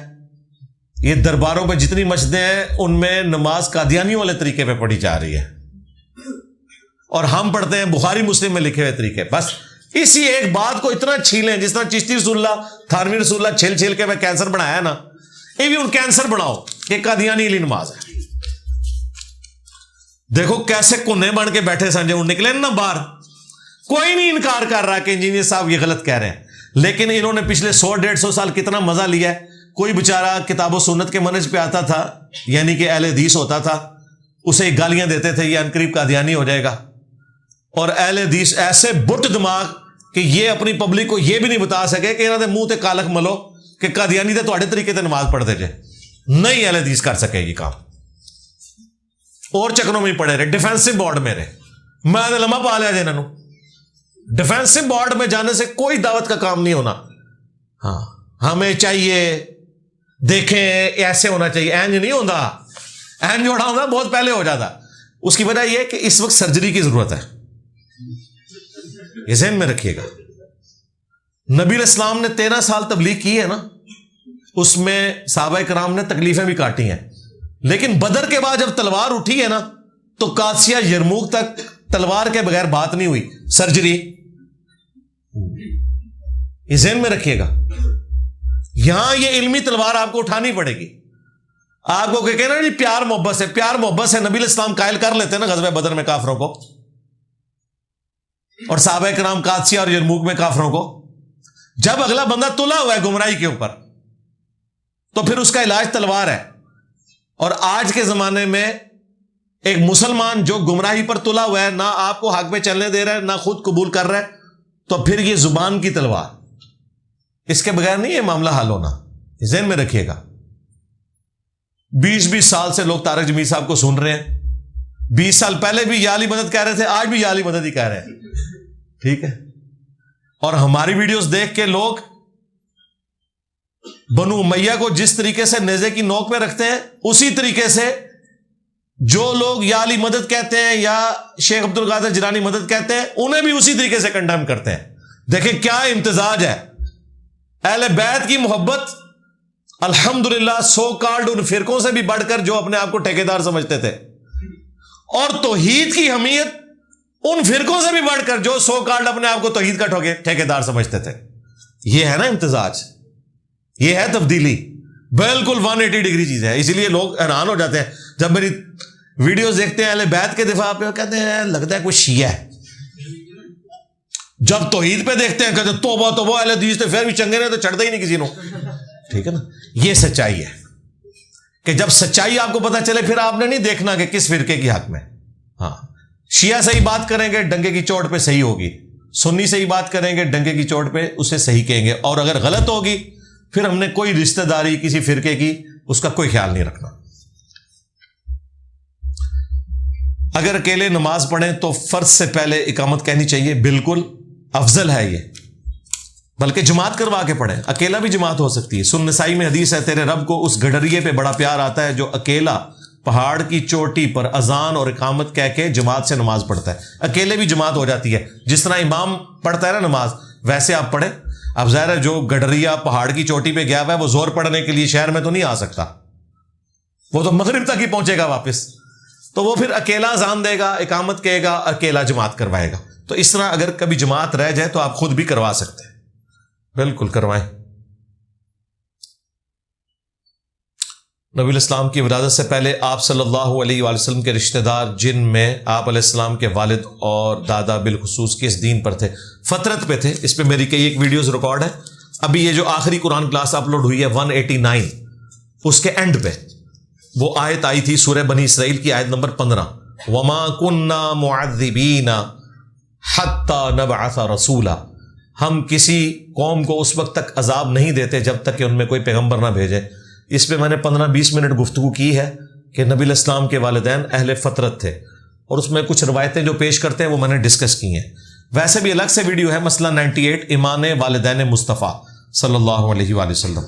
یہ درباروں پہ جتنی مسجدیں ہیں ان میں نماز قادیانیوں والے طریقے پہ پڑھی جا رہی ہے, اور ہم پڑھتے ہیں بخاری مسلم میں لکھے ہوئے طریقے. بس اسی ایک بات کو اتنا چھیلیں, جس طرح چشتی رسول اللہ تھانوی رسول اللہ چھیل چھیل کے میں کینسر بنایا نا, یہ بھی ان کینسر بناؤ کہ قادیانی علی نماز ہے. دیکھو کیسے کنے بن کے بیٹھے سنجے ان نکلے نا باہر, کوئی نہیں انکار کر رہا کہ انجینئر صاحب یہ غلط کہہ رہے ہیں, لیکن انہوں نے پچھلے 100-150 سال کتنا مزہ لیا ہے. کوئی بیچارہ کتاب و سنت کے منہج پہ آتا تھا, یعنی کہ اہل حدیث ہوتا تھا, اسے گالیاں دیتے تھے یہ انقریب قادیانی ہو جائے گا. اور اہل حدیث ایسے بٹ دماغ کہ یہ اپنی پبلک کو یہ بھی نہیں بتا سکے کہ انہوں نے منہ تے کالک ملو کہ قادیانی تے تواڈے طریقے تے نماز پڑھ دے جے. نہیں اہل حدیث کر سکے یہ کام. اور چکروں میں پڑے رہے, ڈیفینسو بورڈ میں رہے. میں نے لمحہ پا لیا جی انہوں. ڈیفینسو بورڈ میں جانے سے کوئی دعوت کا کام نہیں ہونا. ہاں ہمیں چاہیے دیکھیں ایسے ہونا چاہیے, اینج نہیں ہوتا. اینج جوڑا ہونا بہت پہلے ہو جاتا. اس کی وجہ یہ کہ اس وقت سرجری کی ضرورت ہے, یہ ذہن میں رکھیے گا. نبی علیہ السلام نے 13 سال تبلیغ کی ہے نا, اس میں صحابہ کرام نے تکلیفیں بھی کاٹی ہیں, لیکن بدر کے بعد جب تلوار اٹھی ہے نا تو قادسیہ یرموک تک تلوار کے بغیر بات نہیں ہوئی, سرجری. یہ ذہن میں رکھیے گا. یہاں یہ علمی تلوار آپ کو اٹھانی پڑے گی. آپ کو کہنا جی پیار محبت سے, پیار محبت سے نبی علیہ السلام قائل کر لیتے ہیں نا غزوہ بدر میں کافروں کو, اور صحابہ کرام قادسیہ اور یرموک میں کافروں کو. جب اگلا بندہ تلا ہوا ہے گمراہی کے اوپر تو پھر اس کا علاج تلوار ہے. اور آج کے زمانے میں ایک مسلمان جو گمراہی پر تلا ہوا ہے, نہ آپ کو حق پہ چلنے دے رہا ہے, نہ خود قبول کر رہا ہے, تو پھر یہ زبان کی تلوار, اس کے بغیر نہیں یہ معاملہ حل ہونا. ذہن میں رکھیے گا. 20 سال سے لوگ طارق جمیل صاحب کو سن رہے ہیں. 20 سال پہلے بھی یا علی مدد کہہ رہے تھے, آج بھی یا علی مدد ہی کہہ رہے ہیں. ٹھیک ہے. اور ہماری ویڈیوز دیکھ کے لوگ بنو امیہ کو جس طریقے سے نیزے کی نوک پہ رکھتے ہیں, اسی طریقے سے جو لوگ یا علی مدد کہتے ہیں یا شیخ عبد القادر جیلانی مدد کہتے ہیں, انہیں بھی اسی طریقے سے کنڈیم کرتے ہیں. دیکھیں کیا امتزاج ہے. اہل بیت کی محبت الحمدللہ سو کالڈ ان فرقوں سے بھی بڑھ کر جو اپنے آپ کو ٹھیکیدار سمجھتے تھے, اور توحید کی حمیت ان فرقوں سے بھی بڑھ کر جو سو کالڈ اپنے آپ کو توحید کا ٹھیکیدار سمجھتے تھے. یہ ہے نا امتزاج, یہ ہے تبدیلی. بالکل 180 ڈگری چیز ہے. اسی لیے لوگ حیران ہو جاتے ہیں جب میری ویڈیوز دیکھتے ہیں اہل بیت کے دفاع پہ, کہتے ہیں لگتا ہے کوئی شیعہ ہے. جب توحید پہ دیکھتے ہیں کہتے ہیں توبہ توبہ اہل حدیث تو پھر بھی چنگے نے تو چڑھتا ہی نہیں کسی نے. ٹھیک ہے نا. یہ سچائی ہے کہ جب سچائی آپ کو پتہ چلے پھر آپ نے نہیں دیکھنا کہ کس فرقے کی حق میں. ہاں شیعہ صحیح بات کریں گے ڈنگے کی چوٹ پہ صحیح ہوگی, سنی صحیح بات کریں گے ڈنگے کی چوٹ پہ اسے صحیح کہیں گے, اور اگر غلط ہوگی پھر ہم نے کوئی رشتہ داری کسی فرقے کی اس کا کوئی خیال نہیں رکھنا. اگر اکیلے نماز پڑھیں تو فرض سے پہلے اقامت کہنی چاہیے, بالکل افضل ہے یہ, بلکہ جماعت کروا کے پڑھیں. اکیلا بھی جماعت ہو سکتی ہے. سنن نسائی میں حدیث ہے, تیرے رب کو اس گڈریے پہ بڑا پیار آتا ہے جو اکیلا پہاڑ کی چوٹی پر اذان اور اقامت کہہ کے جماعت سے نماز پڑھتا ہے. اکیلے بھی جماعت ہو جاتی ہے, جس طرح امام پڑھتا ہے نا نماز, ویسے آپ پڑھیں. اب ظاہر ہے جو گڈریا پہاڑ کی چوٹی پہ گیا ہوا ہے وہ زور پڑھنے کے لیے شہر میں تو نہیں آ سکتا, وہ تو مغرب تک ہی پہنچے گا واپس, تو وہ پھر اکیلا اذان دے گا, اقامت کہے گا, اکیلا جماعت کروائے گا. تو اس طرح اگر کبھی جماعت رہ جائے تو آپ خود بھی کروا سکتے ہیں, بالکل کروائیں. نبی الاسلام کی ولادت سے پہلے آپ صلی اللہ علیہ وآلہ وسلم کے رشتہ دار جن میں آپ علیہ السلام کے والد اور دادا بالخصوص کس دین پر تھے؟ فطرت پہ تھے. اس پہ میری کئی ایک ویڈیوز ریکارڈ ہے. ابھی یہ جو آخری قرآن کلاس اپلوڈ ہوئی ہے 189, اس کے اینڈ پہ وہ آیت آئی تھی سورہ بنی اسرائیل کی آیت نمبر 15, وما کننا معذبین حتی نبعث رسولا, ہم کسی قوم کو اس وقت تک عذاب نہیں دیتے جب تک کہ ان میں کوئی پیغمبر نہ بھیجے. اس پہ میں نے 15-20 منٹ گفتگو کی ہے کہ نبی علیہ السلام کے والدین اہل فطرت تھے, اور اس میں کچھ روایتیں جو پیش کرتے ہیں وہ میں نے ڈسکس کی ہیں. ویسے بھی الگ سے ویڈیو ہے, مسئلہ 98 ایمان والدین مصطفیٰ صلی اللہ علیہ وآلہ وسلم.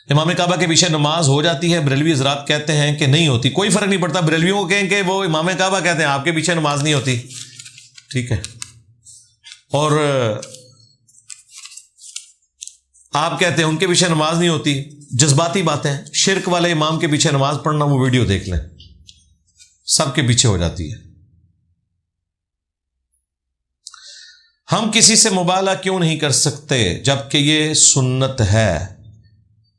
امام کعبہ کے پیچھے نماز ہو جاتی ہے؟ بریلوی حضرات کہتے ہیں کہ نہیں ہوتی. کوئی فرق نہیں پڑتا, بریلویوں کو کہیں کہ وہ امام کعبہ کہتے ہیں, آپ کے پیچھے نماز نہیں ہوتی. ٹھیک ہے. اور آپ کہتے ہیں ان کے پیچھے نماز نہیں ہوتی, جذباتی باتیں. شرک والے امام کے پیچھے نماز پڑھنا, وہ ویڈیو دیکھ لیں, سب کے پیچھے ہو جاتی ہے. ہم کسی سے مبالغہ کیوں نہیں کر سکتے جبکہ یہ سنت ہے؟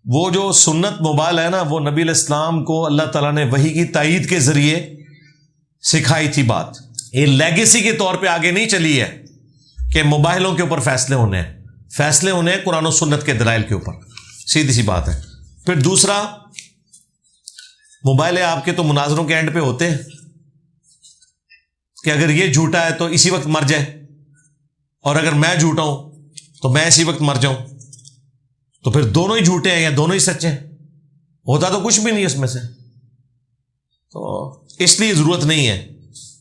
وہ جو سنت مبالغہ ہے نا, وہ نبی علیہ السلام کو اللہ تعالیٰ نے وحی کی تائید کے ذریعے سکھائی تھی بات. یہ لیگیسی کے طور پہ آگے نہیں چلی ہے کہ مباحلوں کے اوپر فیصلے ہونے ہیں. فیصلے ہونے ہیں قرآن و سنت کے دلائل کے اوپر, سیدھی سی بات ہے. پھر دوسرا, مباحلے آپ کے تو مناظروں کے اینڈ پہ ہوتے ہیں کہ اگر یہ جھوٹا ہے تو اسی وقت مر جائے, اور اگر میں جھوٹا ہوں تو میں اسی وقت مر جاؤں. تو پھر دونوں ہی جھوٹے ہیں یا دونوں ہی سچے ہیں؟ ہوتا تو کچھ بھی نہیں اس میں سے. تو اس لیے ضرورت نہیں ہے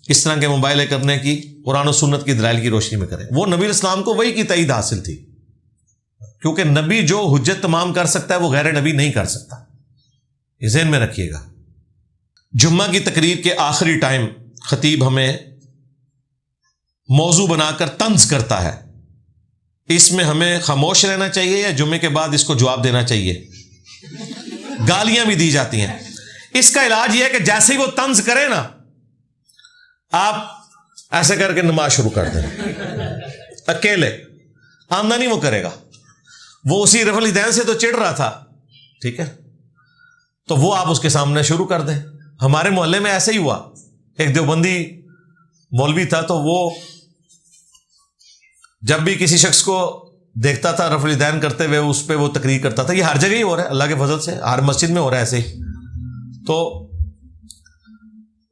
اس طرح کے مباہلے کرنے کی، قرآن و سنت کی دلائل کی روشنی میں کریں. وہ نبی اسلام کو وہی کی تائید حاصل تھی، کیونکہ نبی جو حجت تمام کر سکتا ہے وہ غیر نبی نہیں کر سکتا. یہ ذہن میں رکھیے گا. جمعہ کی تقریر کے آخری ٹائم خطیب ہمیں موضوع بنا کر طنز کرتا ہے. اس میں ہمیں خاموش رہنا چاہیے یا جمعے کے بعد اس کو جواب دینا چاہیے؟ گالیاں بھی دی جاتی ہیں. اس کا علاج یہ ہے کہ جیسے ہی وہ طنز کرے نا، آپ ایسے کر کے نماز شروع کر دیں اکیلے. آمدنی وہ کرے گا، وہ اسی رفع الیدین سے تو چڑھ رہا تھا، ٹھیک ہے، تو وہ آپ اس کے سامنے شروع کر دیں. ہمارے محلے میں ایسے ہی ہوا. ایک دیوبندی مولوی تھا، تو وہ جب بھی کسی شخص کو دیکھتا تھا رفع الیدین کرتے ہوئے، اس پہ وہ تقریر کرتا تھا. یہ ہر جگہ ہی ہو رہا ہے، اللہ کے فضل سے ہر مسجد میں ہو رہا ہے ایسے ہی. تو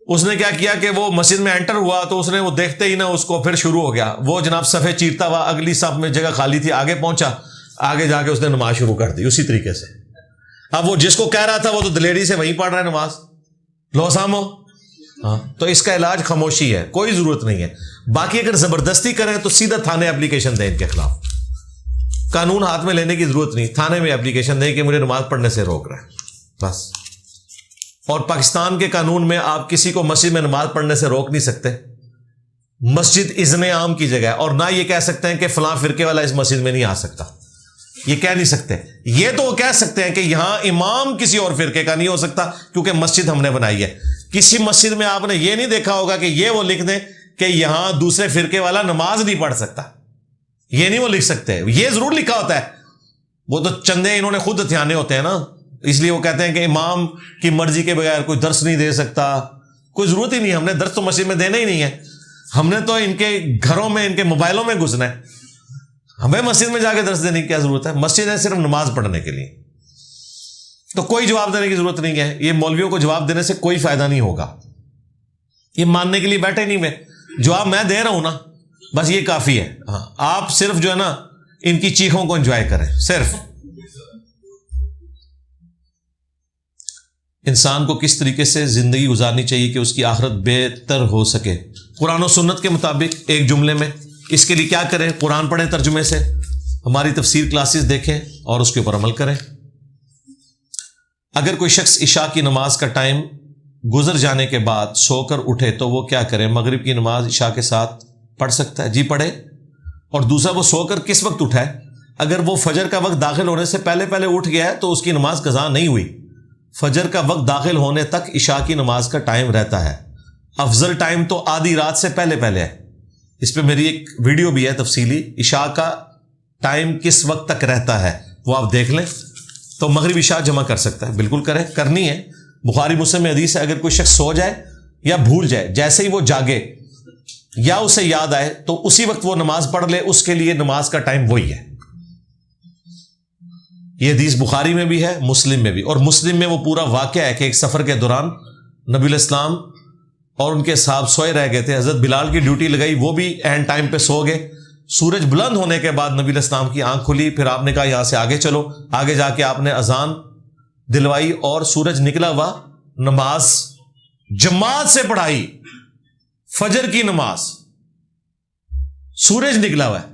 اس نے کیا کیا کہ وہ مسجد میں انٹر ہوا تو اس نے وہ دیکھتے ہی نا اس کو پھر شروع ہو گیا. وہ جناب صفحے چیرتا ہوا اگلی صف میں جگہ خالی تھی، آگے پہنچا، آگے جا کے اس نے نماز شروع کر دی اسی طریقے سے. اب وہ جس کو کہہ رہا تھا وہ تو دلیری سے وہیں پڑھ رہا ہے نماز، لو سامو. ہاں، تو اس کا علاج خاموشی ہے، کوئی ضرورت نہیں ہے. باقی اگر زبردستی کریں تو سیدھا تھانے اپلیکیشن دیں ان کے خلاف. قانون ہاتھ میں لینے کی ضرورت نہیں، تھانے میں اپلیکیشن دیں کہ مجھے نماز پڑھنے سے روک رہا ہے بس. اور پاکستان کے قانون میں آپ کسی کو مسجد میں نماز پڑھنے سے روک نہیں سکتے. مسجد اذن عام کی جگہ ہے، اور نہ یہ کہہ سکتے ہیں کہ فلاں فرقے والا اس مسجد میں نہیں آ سکتا. یہ کہہ نہیں سکتے. یہ تو وہ کہہ سکتے ہیں کہ یہاں امام کسی اور فرقے کا نہیں ہو سکتا کیونکہ مسجد ہم نے بنائی ہے. کسی مسجد میں آپ نے یہ نہیں دیکھا ہوگا کہ یہ وہ لکھ دیں کہ یہاں دوسرے فرقے والا نماز نہیں پڑھ سکتا. یہ نہیں وہ لکھ سکتے. یہ ضرور لکھا ہوتا ہے، وہ تو چندے انہوں نے خود ہتھیانے ہوتے ہیں نا، اس لیے وہ کہتے ہیں کہ امام کی مرضی کے بغیر کوئی درس نہیں دے سکتا. کوئی ضرورت ہی نہیں، ہم نے درس تو مسجد میں دینا ہی نہیں ہے. ہم نے تو ان کے گھروں میں، ان کے موبائلوں میں گھسنا ہے. ہمیں مسجد میں جا کے درس دینے کی کیا ضرورت ہے؟ مسجد ہے صرف نماز پڑھنے کے لیے. تو کوئی جواب دینے کی ضرورت نہیں ہے. یہ مولویوں کو جواب دینے سے کوئی فائدہ نہیں ہوگا. یہ ماننے کے لیے بیٹھے نہیں ہوئے. جواب میں دے رہا ہوں نا، بس یہ کافی ہے. ہاں، آپ صرف جو ہے نا ان کی چیخوں کو انجوائے کریں. صرف انسان کو کس طریقے سے زندگی گزارنی چاہیے کہ اس کی آخرت بہتر ہو سکے قرآن و سنت کے مطابق، ایک جملے میں اس کے لیے کیا کریں؟ قرآن پڑھیں ترجمے سے، ہماری تفسیر کلاسز دیکھیں اور اس کے اوپر عمل کریں. اگر کوئی شخص عشاء کی نماز کا ٹائم گزر جانے کے بعد سو کر اٹھے تو وہ کیا کرے؟ مغرب کی نماز عشاء کے ساتھ پڑھ سکتا ہے؟ جی پڑھے. اور دوسرا، وہ سو کر کس وقت اٹھا ہے؟ اگر وہ فجر کا وقت داخل ہونے سے پہلے اٹھ گیا ہے تو اس کی نماز قضا نہیں ہوئی. فجر کا وقت داخل ہونے تک عشاء کی نماز کا ٹائم رہتا ہے. افضل ٹائم تو آدھی رات سے پہلے ہے. اس پہ میری ایک ویڈیو بھی ہے تفصیلی، عشاء کا ٹائم کس وقت تک رہتا ہے وہ آپ دیکھ لیں. تو مغرب عشاء جمع کر سکتا ہے، بالکل کرے، کرنی ہے. بخاری مسلم میں حدیث ہے، اگر کوئی شخص سو جائے یا بھول جائے، جیسے ہی وہ جاگے یا اسے یاد آئے تو اسی وقت وہ نماز پڑھ لے، اس کے لیے نماز کا ٹائم وہی ہے. یہ حدیث بخاری میں بھی ہے، مسلم میں بھی. اور مسلم میں وہ پورا واقعہ ہے کہ ایک سفر کے دوران نبی علیہ السلام اور ان کے صاحب سوئے رہ گئے تھے. حضرت بلال کی ڈیوٹی لگائی، وہ بھی اینڈ ٹائم پہ سو گئے. سورج بلند ہونے کے بعد نبی علیہ السلام کی آنکھ کھلی، پھر آپ نے کہا یہاں سے آگے چلو. آگے جا کے آپ نے اذان دلوائی اور سورج نکلا ہوا نماز جماعت سے پڑھائی. فجر کی نماز، سورج نکلا ہوا ہے.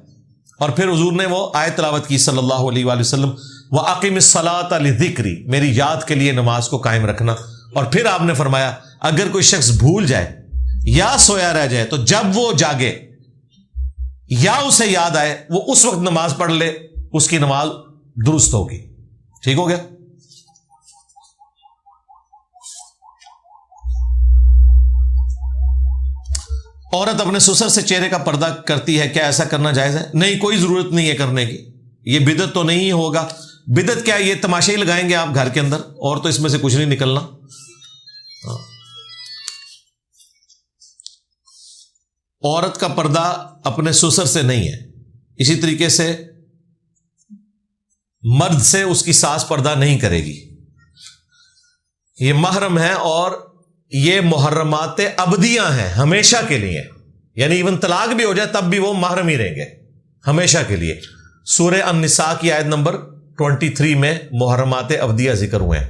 اور پھر حضور نے وہ آیت تلاوت کی صلی اللہ علیہ وآلہ وسلم، وَأَقِمِ الصَّلَاةَ لِذِكْرِي، میری یاد کے لیے نماز کو قائم رکھنا. اور پھر آپ نے فرمایا اگر کوئی شخص بھول جائے یا سویا رہ جائے تو جب وہ جاگے یا اسے یاد آئے وہ اس وقت نماز پڑھ لے، اس کی نماز درست ہوگی. ٹھیک ہو گیا؟ عورت اپنے سسر سے چہرے کا پردہ کرتی ہے، کیا ایسا کرنا جائز ہے؟ نہیں، کوئی ضرورت نہیں ہے کرنے کی. یہ بدعت تو نہیں ہوگا. بدعت کیا؟ یہ تماشے ہی لگائیں گے آپ گھر کے اندر، اور تو اس میں سے کچھ نہیں نکلنا. عورت کا پردہ اپنے سسر سے نہیں ہے. اسی طریقے سے مرد سے اس کی ساس پردہ نہیں کرے گی. یہ محرم ہے اور یہ محرمات ابدیاں ہیں، ہمیشہ کے لیے. یعنی ایون طلاق بھی ہو جائے تب بھی وہ محرم ہی رہیں گے ہمیشہ کے لیے. سورہ النساء کی آیت نمبر 23 میں محرمات ابدیہ ذکر ہوئے ہیں.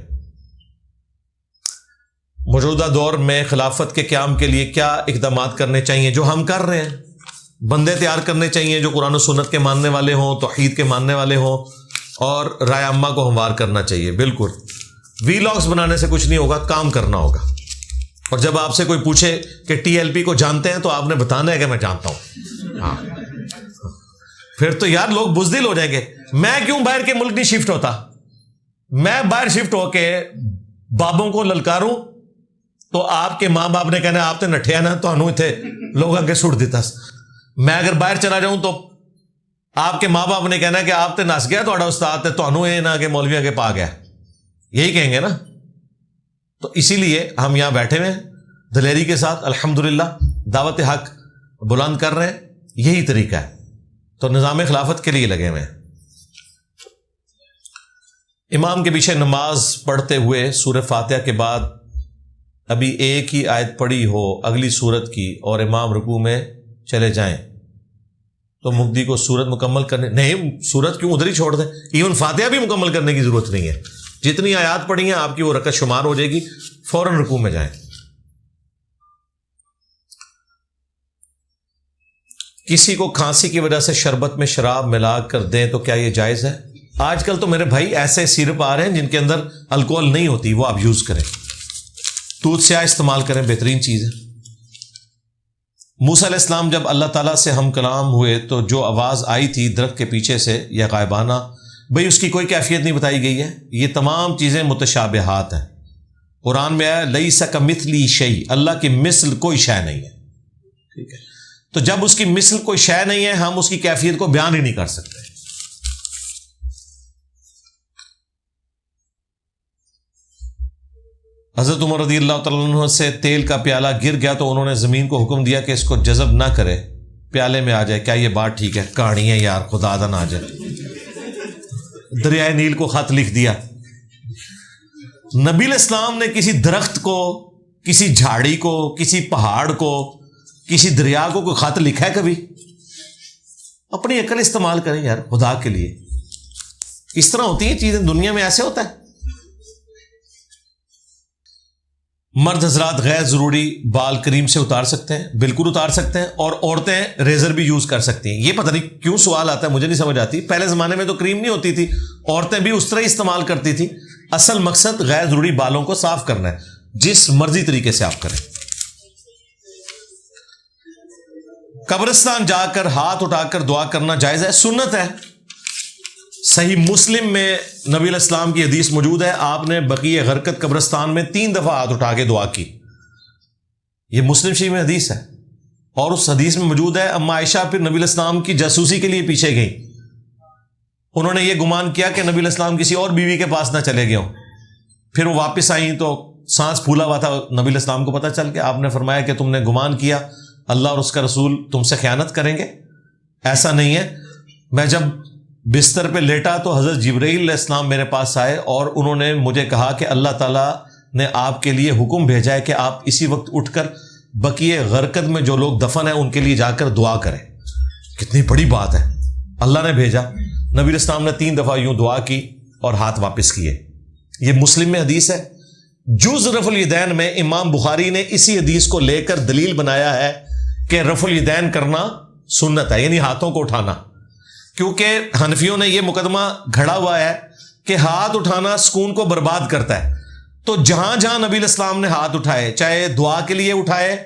موجودہ دور میں خلافت کے قیام کے لیے کیا اقدامات کرنے چاہیے؟ جو ہم کر رہے ہیں، بندے تیار کرنے چاہیے جو قرآن و سنت کے ماننے والے ہوں، توحید کے ماننے والے ہوں، اور رائے عامہ کو ہموار کرنا چاہیے. بالکل وی لاگس بنانے سے کچھ نہیں ہوگا، کام کرنا ہوگا. اور جب آپ سے کوئی پوچھے کہ ٹی ایل پی کو جانتے ہیں تو آپ نے بتانا ہے کہ میں جانتا ہوں. ہاں پھر تو یار لوگ بزدل ہو جائیں گے. میں کیوں باہر کے ملک نہیں شفٹ ہوتا؟ میں باہر شفٹ ہو کے بابوں کو للکاروں تو آپ کے ماں باپ نے کہنا آپ نے نٹھیا نا تو انہوں تھے لوگ اگے سٹ دیتا. میں اگر باہر چلا جاؤں تو آپ کے ماں باپ نے کہنا کہ آپ تے نس گیا تھوڑا استاد تے تانوں اے نہ کہ مولوی اگے پا گیا، یہی کہیں گے نا. تو اسی لیے ہم یہاں بیٹھے ہوئے ہیں دلیری کے ساتھ، الحمدللہ دعوت حق بلند کر رہے ہیں. یہی طریقہ ہے. تو نظام خلافت کے لیے لگے ہوئے ہیں. امام کے پیچھے نماز پڑھتے ہوئے سورہ فاتحہ کے بعد ابھی ایک ہی آیت پڑھی ہو اگلی سورت کی اور امام رکوع میں چلے جائیں تو مقتدی کو سورت مکمل کرنے نہیں، سورت کیوں ادھر ہی چھوڑ دیں. ایون فاتحہ بھی مکمل کرنے کی ضرورت نہیں ہے. جتنی آیات پڑھی ہیں آپ کی وہ رکعت شمار ہو جائے گی. فوراً رکوع میں جائیں. کسی کو کھانسی کی وجہ سے شربت میں شراب ملا کر دیں تو کیا یہ جائز ہے؟ آج کل تو میرے بھائی ایسے سیرپ آ رہے ہیں جن کے اندر الکوہل نہیں ہوتی، وہ آپ یوز کریں. دودھ سیاہ استعمال کریں، بہترین چیز ہے. موسیٰ علیہ السلام جب اللہ تعالیٰ سے ہم کلام ہوئے تو جو آواز آئی تھی درخت کے پیچھے سے یا غائبانہ، بھئی اس کی کوئی کیفیت نہیں بتائی گئی ہے. یہ تمام چیزیں متشابہات ہیں. قرآن میں آیا لیس کمثلہ شیء، اللہ کی مثل کوئی شے نہیں ہے. ٹھیک ہے، تو جب اس کی مثل کوئی شے نہیں ہے ہم اس کی کیفیت کو بیان ہی نہیں کر سکتے. حضرت عمر رضی اللہ تعالیٰ عنہ سے تیل کا پیالہ گر گیا تو انہوں نے زمین کو حکم دیا کہ اس کو جذب نہ کرے، پیالے میں آ جائے. کیا یہ بات ٹھیک ہے؟ کہانی ہے یار، خدا دا نہ آ جائے. دریائے نیل کو خط لکھ دیا. نبی علیہ السلام نے کسی درخت کو، کسی جھاڑی کو، کسی پہاڑ کو، کسی دریا کو کوئی خط لکھا ہے کبھی؟ اپنی عقل استعمال کریں یار خدا کے لیے. اس طرح ہوتی ہیں چیزیں دنیا میں، ایسے ہوتا ہے. مرد حضرات غیر ضروری بال کریم سے اتار سکتے ہیں؟ بالکل اتار سکتے ہیں. اور عورتیں ریزر بھی یوز کر سکتی ہیں. یہ پتہ نہیں کیوں سوال آتا ہے، مجھے نہیں سمجھ آتی. پہلے زمانے میں تو کریم نہیں ہوتی تھی، عورتیں بھی اس طرح ہی استعمال کرتی تھی. اصل مقصد غیر ضروری بالوں کو صاف کرنا ہے. جس مرضی طریقے سے آپ کریں. قبرستان جا کر ہاتھ اٹھا کر دعا کرنا جائز ہے؟ سنت ہے. صحیح مسلم میں نبی علیہ السلام کی حدیث موجود ہے، آپ نے بقیع غرقد قبرستان میں 3 دفعہ ہاتھ اٹھا کے دعا کی. یہ مسلم شریف میں حدیث ہے. اور اس حدیث میں موجود ہے اما عائشہ پھر نبی علیہ السلام کی جاسوسی کے لیے پیچھے گئیں. انہوں نے یہ گمان کیا کہ نبی علیہ السلام کسی اور بیوی کے پاس نہ چلے گئے ہوں. پھر وہ واپس آئیں تو سانس پھولا ہوا تھا. نبی علیہ السلام کو پتہ چل کے آپ نے فرمایا کہ تم نے گمان کیا اللہ اور اس کا رسول تم سے خیانت کریں گے. ایسا نہیں ہے. میں جب بستر پہ لیٹا تو حضرت جبرائیل علیہ السلام میرے پاس آئے اور انہوں نے مجھے کہا کہ اللہ تعالیٰ نے آپ کے لیے حکم بھیجا ہے کہ آپ اسی وقت اٹھ کر بقیع غرقد میں جو لوگ دفن ہیں ان کے لیے جا کر دعا کریں. کتنی بڑی بات ہے، اللہ نے بھیجا. نبی علیہ السلام نے 3 دفعہ یوں دعا کی اور ہاتھ واپس کیے. یہ مسلم میں حدیث ہے. جز رفع الیدین میں امام بخاری نے اسی حدیث کو لے کر دلیل بنایا ہے کہ رفع الیدین کرنا سنت ہے، یعنی ہاتھوں کو اٹھانا. کیونکہ حنفیوں نے یہ مقدمہ گھڑا ہوا ہے کہ ہاتھ اٹھانا سکون کو برباد کرتا ہے. تو جہاں جہاں نبی علیہ السلام نے ہاتھ اٹھائے، چاہے دعا کے لیے اٹھائے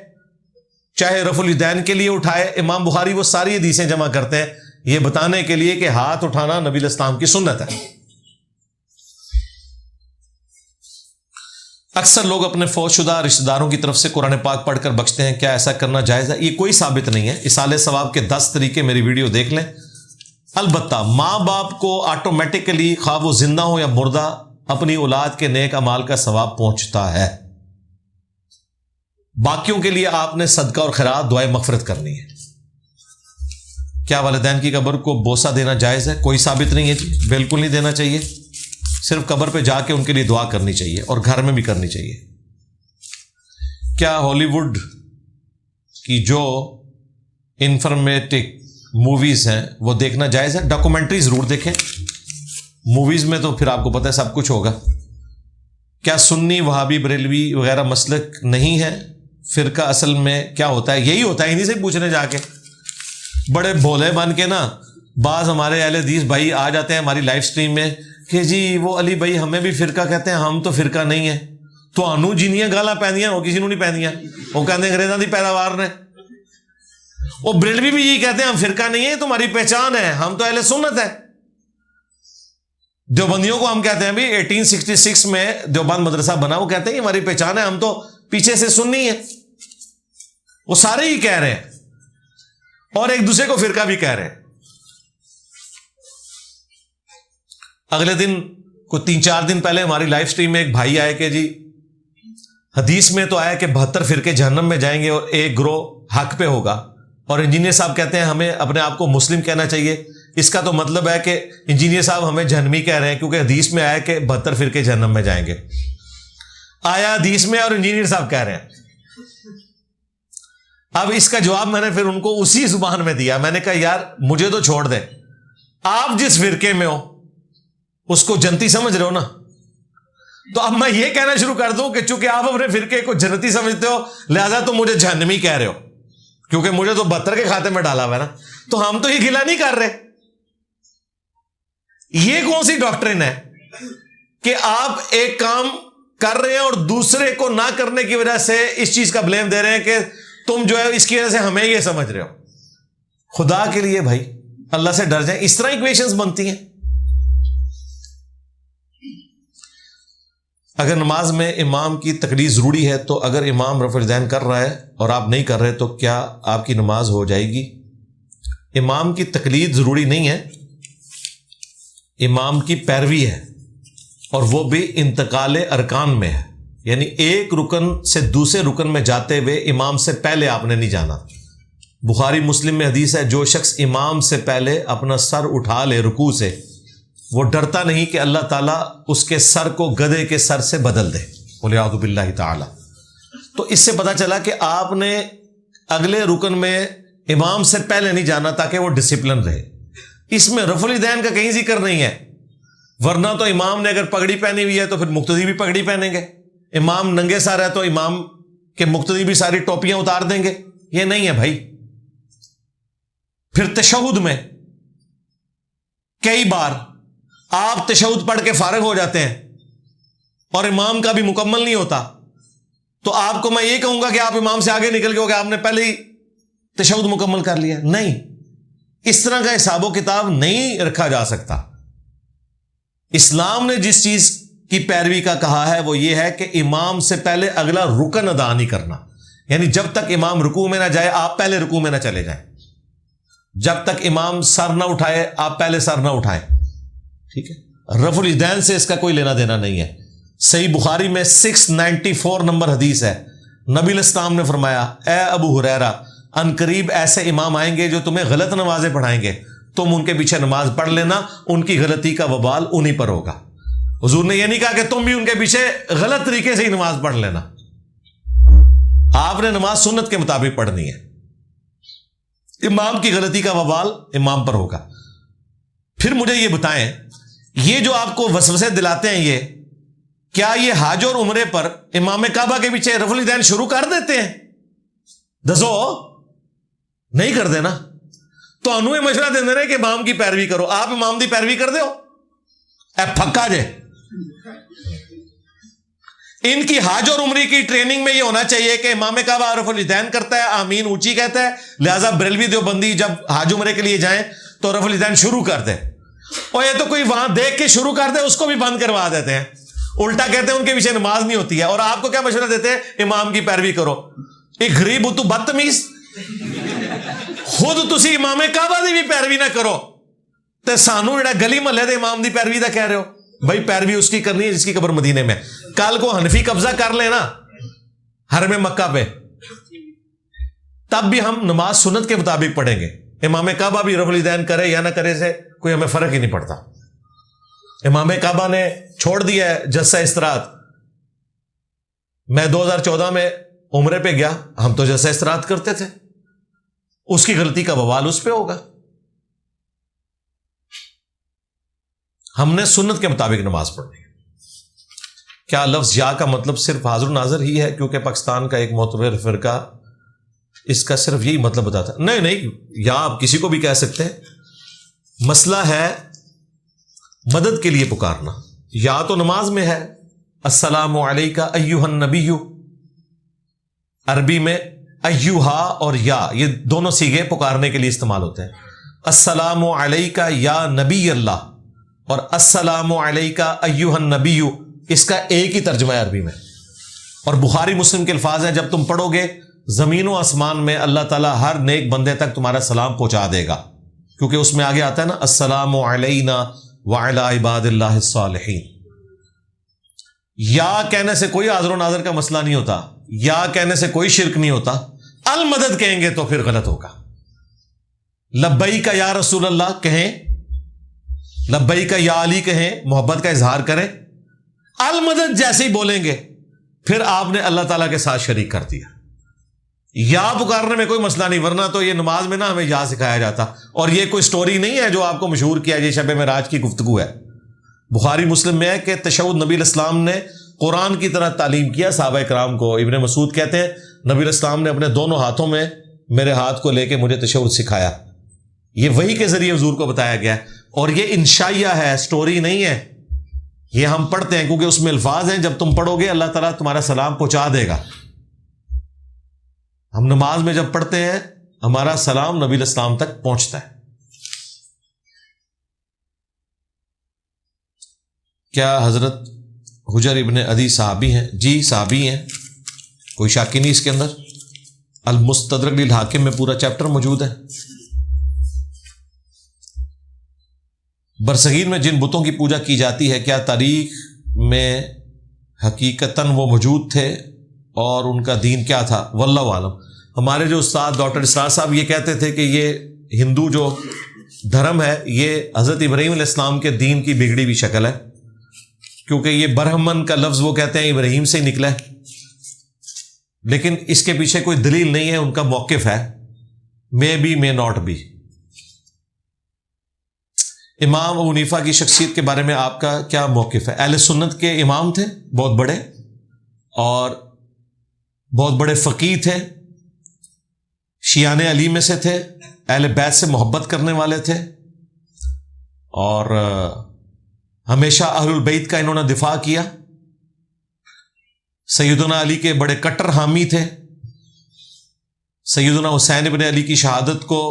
چاہے رفع الیدین کے لیے اٹھائے، امام بخاری وہ ساری حدیثیں جمع کرتے ہیں یہ بتانے کے لیے کہ ہاتھ اٹھانا نبی علیہ السلام کی سنت ہے. اکثر لوگ اپنے فوت شدہ رشتہ داروں کی طرف سے قرآن پاک پڑھ کر بخشتے ہیں، کیا ایسا کرنا جائز ہے؟ یہ کوئی ثابت نہیں ہے. اصالہ ثواب کے 10 طریقے میری ویڈیو دیکھ لیں. البتہ ماں باپ کو آٹومیٹکلی خواہ وہ زندہ ہو یا مردہ اپنی اولاد کے نیک اعمال کا ثواب پہنچتا ہے. باقیوں کے لیے آپ نے صدقہ اور خیرات دعائے مغفرت کرنی ہے. کیا والدین کی قبر کو بوسہ دینا جائز ہے؟ کوئی ثابت نہیں ہے جی، بالکل نہیں دینا چاہیے. صرف قبر پہ جا کے ان کے لیے دعا کرنی چاہیے اور گھر میں بھی کرنی چاہیے. کیا ہالی ووڈ کی جو انفارمیٹک موویز ہیں وہ دیکھنا جائز ہے؟ ڈاکومنٹری ضرور دیکھیں. موویز میں تو پھر آپ کو پتہ ہے سب کچھ ہوگا. کیا سنی وہابی بریلوی وغیرہ مسلک نہیں ہے؟ فرقہ اصل میں کیا ہوتا ہے؟ یہی ہوتا ہے، انہیں سے پوچھنے جا کے بڑے بھولے بن کے نا بعض ہمارے اہل حدیث بھائی آ جاتے ہیں ہماری لائف سٹریم میں کہ جی وہ علی بھائی ہمیں بھی فرقہ کہتے ہیں، ہم تو فرقہ نہیں ہے. تو انو جنیاں گالاں پیندیاں وہ کسی نے نہیں پیندیاں، وہ کہتے ہیں انگریزاں دی پیداوار نے. وہ بریلوی بھی یہی کہتے ہیں ہم فرقہ نہیں ہے، تمہاری پہچان ہے، ہم تو اہل سنت ہے. دیوبندیوں کو ہم کہتے ہیں بھی 1866 میں دیوبند مدرسہ بنا، وہ کہتے ہیں کہ ہماری پہچان ہے، ہم تو پیچھے سے سنی ہے. وہ سارے ہی کہہ رہے ہیں اور ایک دوسرے کو فرقہ بھی کہہ رہے ہیں. اگلے دن کوئی 3-4 دن پہلے ہماری لائف سٹریم میں ایک بھائی آئے کہ جی حدیث میں تو آیا کہ 72 فرقے جہنم میں جائیں گے اور ایک گروہ حق پہ ہوگا، اور انجینئر صاحب کہتے ہیں ہمیں اپنے آپ کو مسلم کہنا چاہیے. اس کا تو مطلب ہے کہ انجینئر صاحب ہمیں جہنمی کہہ رہے ہیں کیونکہ حدیث میں آیا کہ 72 فرقے جہنم میں جائیں گے. آیا حدیث میں اور انجینئر صاحب کہہ رہے ہیں. اب اس کا جواب میں نے پھر ان کو اسی زبان میں دیا. میں نے کہا یار مجھے تو چھوڑ دیں، آپ جس فرقے میں ہو اس کو جنتی سمجھ رہے ہو نا، تو اب میں یہ کہنا شروع کر دوں کہ چونکہ آپ اپنے فرقے کو جنتی سمجھتے ہو لہذا تم مجھے جہنمی کہہ رہے ہو، کیونکہ مجھے تو 72 کے کھاتے میں ڈالا ہوا ہے نا. تو ہم تو یہ گلا نہیں کر رہے. یہ کون سی ڈاکٹرن ہے کہ آپ ایک کام کر رہے ہیں اور دوسرے کو نہ کرنے کی وجہ سے اس چیز کا بلیم دے رہے ہیں کہ تم جو ہے اس کی وجہ سے ہمیں یہ سمجھ رہے ہو؟ خدا کے لیے بھائی اللہ سے ڈر جائیں. اس طرح ایکویشنز بنتی ہیں. اگر نماز میں امام کی تقلید ضروری ہے تو اگر امام رفع الیدین کر رہا ہے اور آپ نہیں کر رہے تو کیا آپ کی نماز ہو جائے گی؟ امام کی تقلید ضروری نہیں ہے، امام کی پیروی ہے، اور وہ بھی انتقال ارکان میں ہے، یعنی ایک رکن سے دوسرے رکن میں جاتے ہوئے امام سے پہلے آپ نے نہیں جانا. بخاری مسلم میں حدیث ہے جو شخص امام سے پہلے اپنا سر اٹھا لے رکوع سے وہ ڈرتا نہیں کہ اللہ تعالیٰ اس کے سر کو گدھے کے سر سے بدل دے، وَلِعَوْذُ بِاللَّهِ تَعَالَى. تو اس سے پتا چلا کہ آپ نے اگلے رکن میں امام سے پہلے نہیں جانا تاکہ وہ ڈسپلن رہے. اس میں رفع الیدین کا کہیں ذکر نہیں ہے، ورنہ تو امام نے اگر پگڑی پہنی ہوئی ہے تو پھر مقتدی بھی پگڑی پہنیں گے. امام ننگے سر ہے تو امام کے مقتدی بھی ساری ٹوپیاں اتار دیں گے. یہ نہیں ہے بھائی. پھر تشہد میں کئی بار آپ تشہد پڑھ کے فارغ ہو جاتے ہیں اور امام کا بھی مکمل نہیں ہوتا، تو آپ کو میں یہ کہوں گا کہ آپ امام سے آگے نکل گئے ہو کہ آپ نے پہلے ہی تشہد مکمل کر لیا. نہیں، اس طرح کا حساب و کتاب نہیں رکھا جا سکتا. اسلام نے جس چیز کی پیروی کا کہا ہے وہ یہ ہے کہ امام سے پہلے اگلا رکن ادا نہیں کرنا، یعنی جب تک امام رکوع میں نہ جائے آپ پہلے رکوع میں نہ چلے جائیں، جب تک امام سر نہ اٹھائے آپ پہلے سر نہ اٹھائیں. ٹھیک ہے. رفع الیدین سے اس کا کوئی لینا دینا نہیں ہے. صحیح بخاری میں 694 نمبر حدیث ہے، نبی علیہ السلام نے فرمایا اے ابو ہریرہ ان قریب ایسے امام آئیں گے جو تمہیں غلط نمازیں پڑھائیں گے، تم ان کے پیچھے نماز پڑھ لینا، ان کی غلطی کا وبال انہی پر ہوگا. حضور نے یہ نہیں کہا کہ تم بھی ان کے پیچھے غلط طریقے سے ہی نماز پڑھ لینا. آپ نے نماز سنت کے مطابق پڑھنی ہے، امام کی غلطی کا وبال امام پر ہوگا. پھر مجھے یہ بتائیں، یہ جو آپ کو وسوسے دلاتے ہیں یہ کیا یہ حج اور عمرے پر امام کعبہ کے پیچھے رفع الیدین شروع کر دیتے ہیں؟ دسو نہیں کر دینا. تو انو یہ مشورہ دے رہے کہ امام کی پیروی کرو، آپ امام دی پیروی کر دے ہو اے پھکا جے. ان کی حج اور عمری کی ٹریننگ میں یہ ہونا چاہیے کہ امام کعبہ رفع الیدین کرتا ہے، آمین اونچی کہتا ہے، لہذا بریلوی دیوبندی جب حج عمرے کے لیے جائیں تو رفع الیدین شروع کر دے. اور یہ تو کوئی وہاں دیکھ کے شروع کر دے اس کو بھی بند کروا دیتے ہیں، الٹا کہتے ہیں ان کے پیچھے نماز نہیں ہوتی ہے. اور آپ کو کیا مشورہ دیتے ہیں؟ امام کی پیروی کرو. ایک غریب ہو تو بدتمیز، خود تسی امام کعبہ دی بھی پیروی نہ کرو تے سانو جڑا گلی محلے دے امام دی پیروی دا کہہ رہے ہو. بھائی پیروی اس کی کرنی ہے جس کی قبر مدینے میں. کل کو حنفی قبضہ کر لے نا حرم مکہ پہ، تب بھی ہم نماز سنت کے مطابق پڑھیں گے. امام کعبہ بھی رفع الیدین کرے یا نہ کرے سے کوئی ہمیں فرق ہی نہیں پڑتا. امام کعبہ نے چھوڑ دیا ہے جلسہ استراحت. میں 2014 میں عمرے پہ گیا، ہم تو جلسہ استراحت کرتے تھے، اس کی غلطی کا وبال اس پہ ہوگا. ہم نے سنت کے مطابق نماز پڑھنی ہے. کیا لفظ یا کا مطلب صرف حاضر و ناظر ہی ہے؟ کیونکہ پاکستان کا ایک معتبر فرقہ اس کا صرف یہی مطلب بتاتا ہے. نہیں، یا آپ کسی کو بھی کہہ سکتے ہیں. مسئلہ ہے مدد کے لیے پکارنا. یا تو نماز میں ہے، السلام علیکہ ایھا النبی، عربی میں ایھا اور یا یہ دونوں صیغے پکارنے کے لیے استعمال ہوتے ہیں. السلام علیکہ یا نبی اللہ اور السلام علیکہ ایھا النبی، اس کا ایک ہی ترجمہ ہے عربی میں. اور بخاری مسلم کے الفاظ ہیں، جب تم پڑھو گے زمین و آسمان میں اللہ تعالیٰ ہر نیک بندے تک تمہارا سلام پہنچا دے گا، کیونکہ اس میں آگے آتا ہے نا السلام علینا وعلی عباد اللہ الصالحین. یا کہنے سے کوئی حاضر و ناظر کا مسئلہ نہیں ہوتا، یا کہنے سے کوئی شرک نہیں ہوتا. المدد کہیں گے تو پھر غلط ہوگا. لبیک یا رسول اللہ کہیں، لبیک یا علی کہیں، محبت کا اظہار کریں. المدد جیسے ہی بولیں گے پھر آپ نے اللہ تعالیٰ کے ساتھ شریک کر دیا. یا پکارنے میں کوئی مسئلہ نہیں، ورنہ تو یہ نماز میں نا ہمیں یا سکھایا جاتا. اور یہ کوئی سٹوری نہیں ہے جو آپ کو مشہور کیا، یہ شب معراج کی گفتگو ہے. بخاری مسلم میں ہے کہ تشہد نبی علیہ السلام نے قرآن کی طرح تعلیم کیا صحابہ کرام کو. ابن مسعود کہتے ہیں نبی علیہ السلام نے اپنے دونوں ہاتھوں میں میرے ہاتھ کو لے کے مجھے تشہد سکھایا. یہ وحی کے ذریعے حضور کو بتایا گیا ہے، اور یہ انشائیہ ہے، سٹوری نہیں ہے. یہ ہم پڑھتے ہیں کیونکہ اس میں الفاظ ہیں، جب تم پڑھو گے اللہ تعالیٰ تمہارا سلام پہنچا دے گا. ہم نماز میں جب پڑھتے ہیں ہمارا سلام نبی علیہ السلام تک پہنچتا ہے. کیا حضرت حجر ابن عدی صحابی ہیں؟ جی صحابی ہیں، کوئی شک نہیں اس کے اندر. المستدرک للحاکم میں پورا چیپٹر موجود ہے. برصغیر میں جن بتوں کی پوجا کی جاتی ہے کیا تاریخ میں حقیقتاً وہ موجود تھے اور ان کا دین کیا تھا؟ واللہ عالم. ہمارے جو استاد ڈاکٹر اسرار صاحب یہ کہتے تھے کہ یہ ہندو جو دھرم ہے یہ حضرت ابراہیم علیہ السلام کے دین کی بگڑی ہوئی شکل ہے، کیونکہ یہ برہمن کا لفظ وہ کہتے ہیں ابراہیم سے ہی نکلا ہے. لیکن اس کے پیچھے کوئی دلیل نہیں ہے، ان کا موقف ہے. May be may not be. امام ابو حنیفہ کی شخصیت کے بارے میں آپ کا کیا موقف ہے؟ اہل سنت کے امام تھے، بہت بڑے، اور بہت بڑے فقیہ تھے، شیعان علی میں سے تھے، اہل بیت سے محبت کرنے والے تھے، اور ہمیشہ اہل البیت کا انہوں نے دفاع کیا. سیدنا علی کے بڑے کٹر حامی تھے. سیدنا حسین ابن علی کی شہادت کو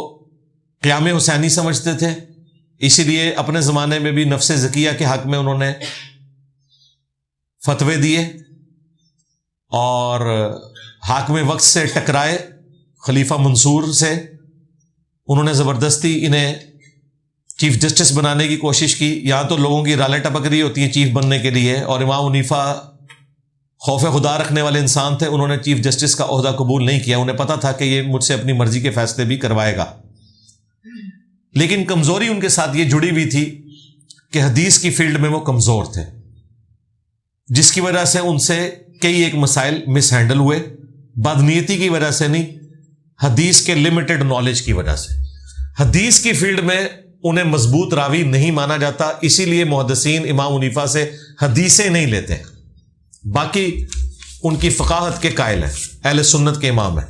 قیام حسینی سمجھتے تھے، اسی لیے اپنے زمانے میں بھی نفس زکیہ کے حق میں انہوں نے فتوے دیے، اور حاکم وقت سے ٹکرائے، خلیفہ منصور سے. انہوں نے زبردستی انہیں چیف جسٹس بنانے کی کوشش کی. یہاں تو لوگوں کی رالیں ٹپک رہی ہوتی ہیں چیف بننے کے لیے، اور امام حنیفہ خوف خدا رکھنے والے انسان تھے. انہوں نے چیف جسٹس کا عہدہ قبول نہیں کیا. انہیں پتا تھا کہ یہ مجھ سے اپنی مرضی کے فیصلے بھی کروائے گا. لیکن کمزوری ان کے ساتھ یہ جڑی ہوئی تھی کہ حدیث کی فیلڈ میں وہ کمزور تھے، جس کی وجہ سے ان سے کئی ایک مسائل مس ہینڈل ہوئے. بدنیتی کی وجہ سے نہیں، حدیث کے لمیٹڈ نالج کی وجہ سے. حدیث کی فیلڈ میں انہیں مضبوط راوی نہیں مانا جاتا، اسی لیے محدثین امام حنیفہ سے حدیثیں نہیں لیتے. باقی ان کی فقاہت کے قائل ہیں، اہل سنت کے امام ہیں.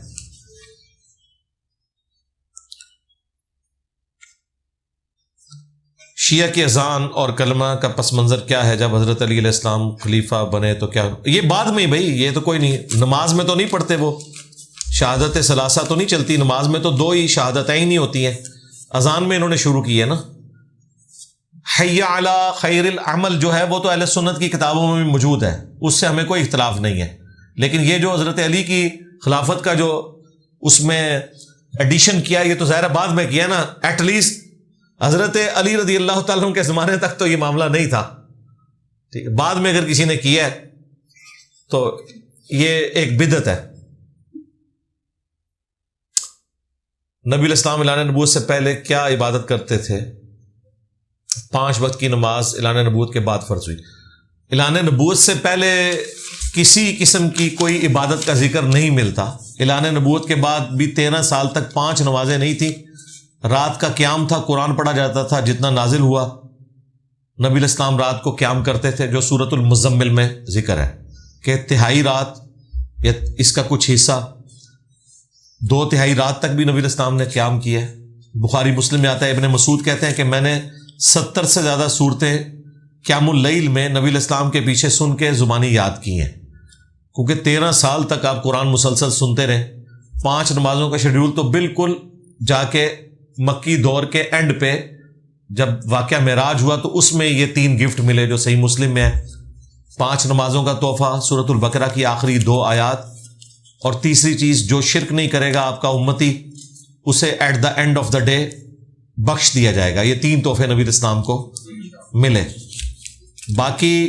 شیعہ کی اذان اور کلمہ کا پس منظر کیا ہے؟ جب حضرت علی علیہ السلام خلیفہ بنے تو کیا؟ یہ بعد میں بھائی، یہ تو کوئی نہیں، نماز میں تو نہیں پڑھتے وہ. شہادت ثلاثہ تو نہیں چلتی نماز میں، تو 2 ہی شہادتیں ہی نہیں ہوتی ہیں. اذان میں انہوں نے شروع کی ہے نا. حی علی خیر العمل جو ہے وہ تو اہل سنت کی کتابوں میں بھی موجود ہے، اس سے ہمیں کوئی اختلاف نہیں ہے. لیکن یہ جو حضرت علی کی خلافت کا جو اس میں ایڈیشن کیا، یہ تو ظاہر بعد میں کیا نا. ایٹ لیسٹ حضرت علی رضی اللہ تعالیٰ عنہ کے زمانے تک تو یہ معاملہ نہیں تھا. ٹھیک ہے، بعد میں اگر کسی نے کیا ہے تو یہ ایک بدعت ہے. نبی علیہ السلام اعلان نبوت سے پہلے کیا عبادت کرتے تھے؟ 5 وقت کی نماز اعلان نبوت کے بعد فرض ہوئی. اعلان نبوت سے پہلے کسی قسم کی کوئی عبادت کا ذکر نہیں ملتا. اعلان نبوت کے بعد بھی 13 سال تک 5 نمازیں نہیں تھیں. رات کا قیام تھا، قرآن پڑھا جاتا تھا جتنا نازل ہوا. نبی علیہ السلام رات کو قیام کرتے تھے، جو سورۃ المزمل میں ذکر ہے کہ تہائی رات یا اس کا کچھ حصہ 2/3 رات تک بھی نبی علیہ السلام نے قیام کیا ہے۔ بخاری مسلم میں آتا ہے، ابن مسعود کہتے ہیں کہ میں نے 70 سے زیادہ صورتیں قیام اللیل میں نبی علیہ السلام کے پیچھے سن کے زبانی یاد کی ہیں، کیونکہ 13 سال تک آپ قرآن مسلسل سنتے رہے۔ 5 نمازوں کا شیڈیول تو بالکل جا کے مکی دور کے اینڈ پہ جب واقعہ معراج ہوا تو اس میں یہ 3 گفٹ ملے جو صحیح مسلم میں ہے۔ 5 نمازوں کا تحفہ، سورۃ البقرہ کی آخری 2 آیات، اور تیسری چیز جو شرک نہیں کرے گا آپ کا امتی اسے at the end of the day بخش دیا جائے گا۔ یہ 3 تحفے نبی الاسلام کو ملے۔ باقی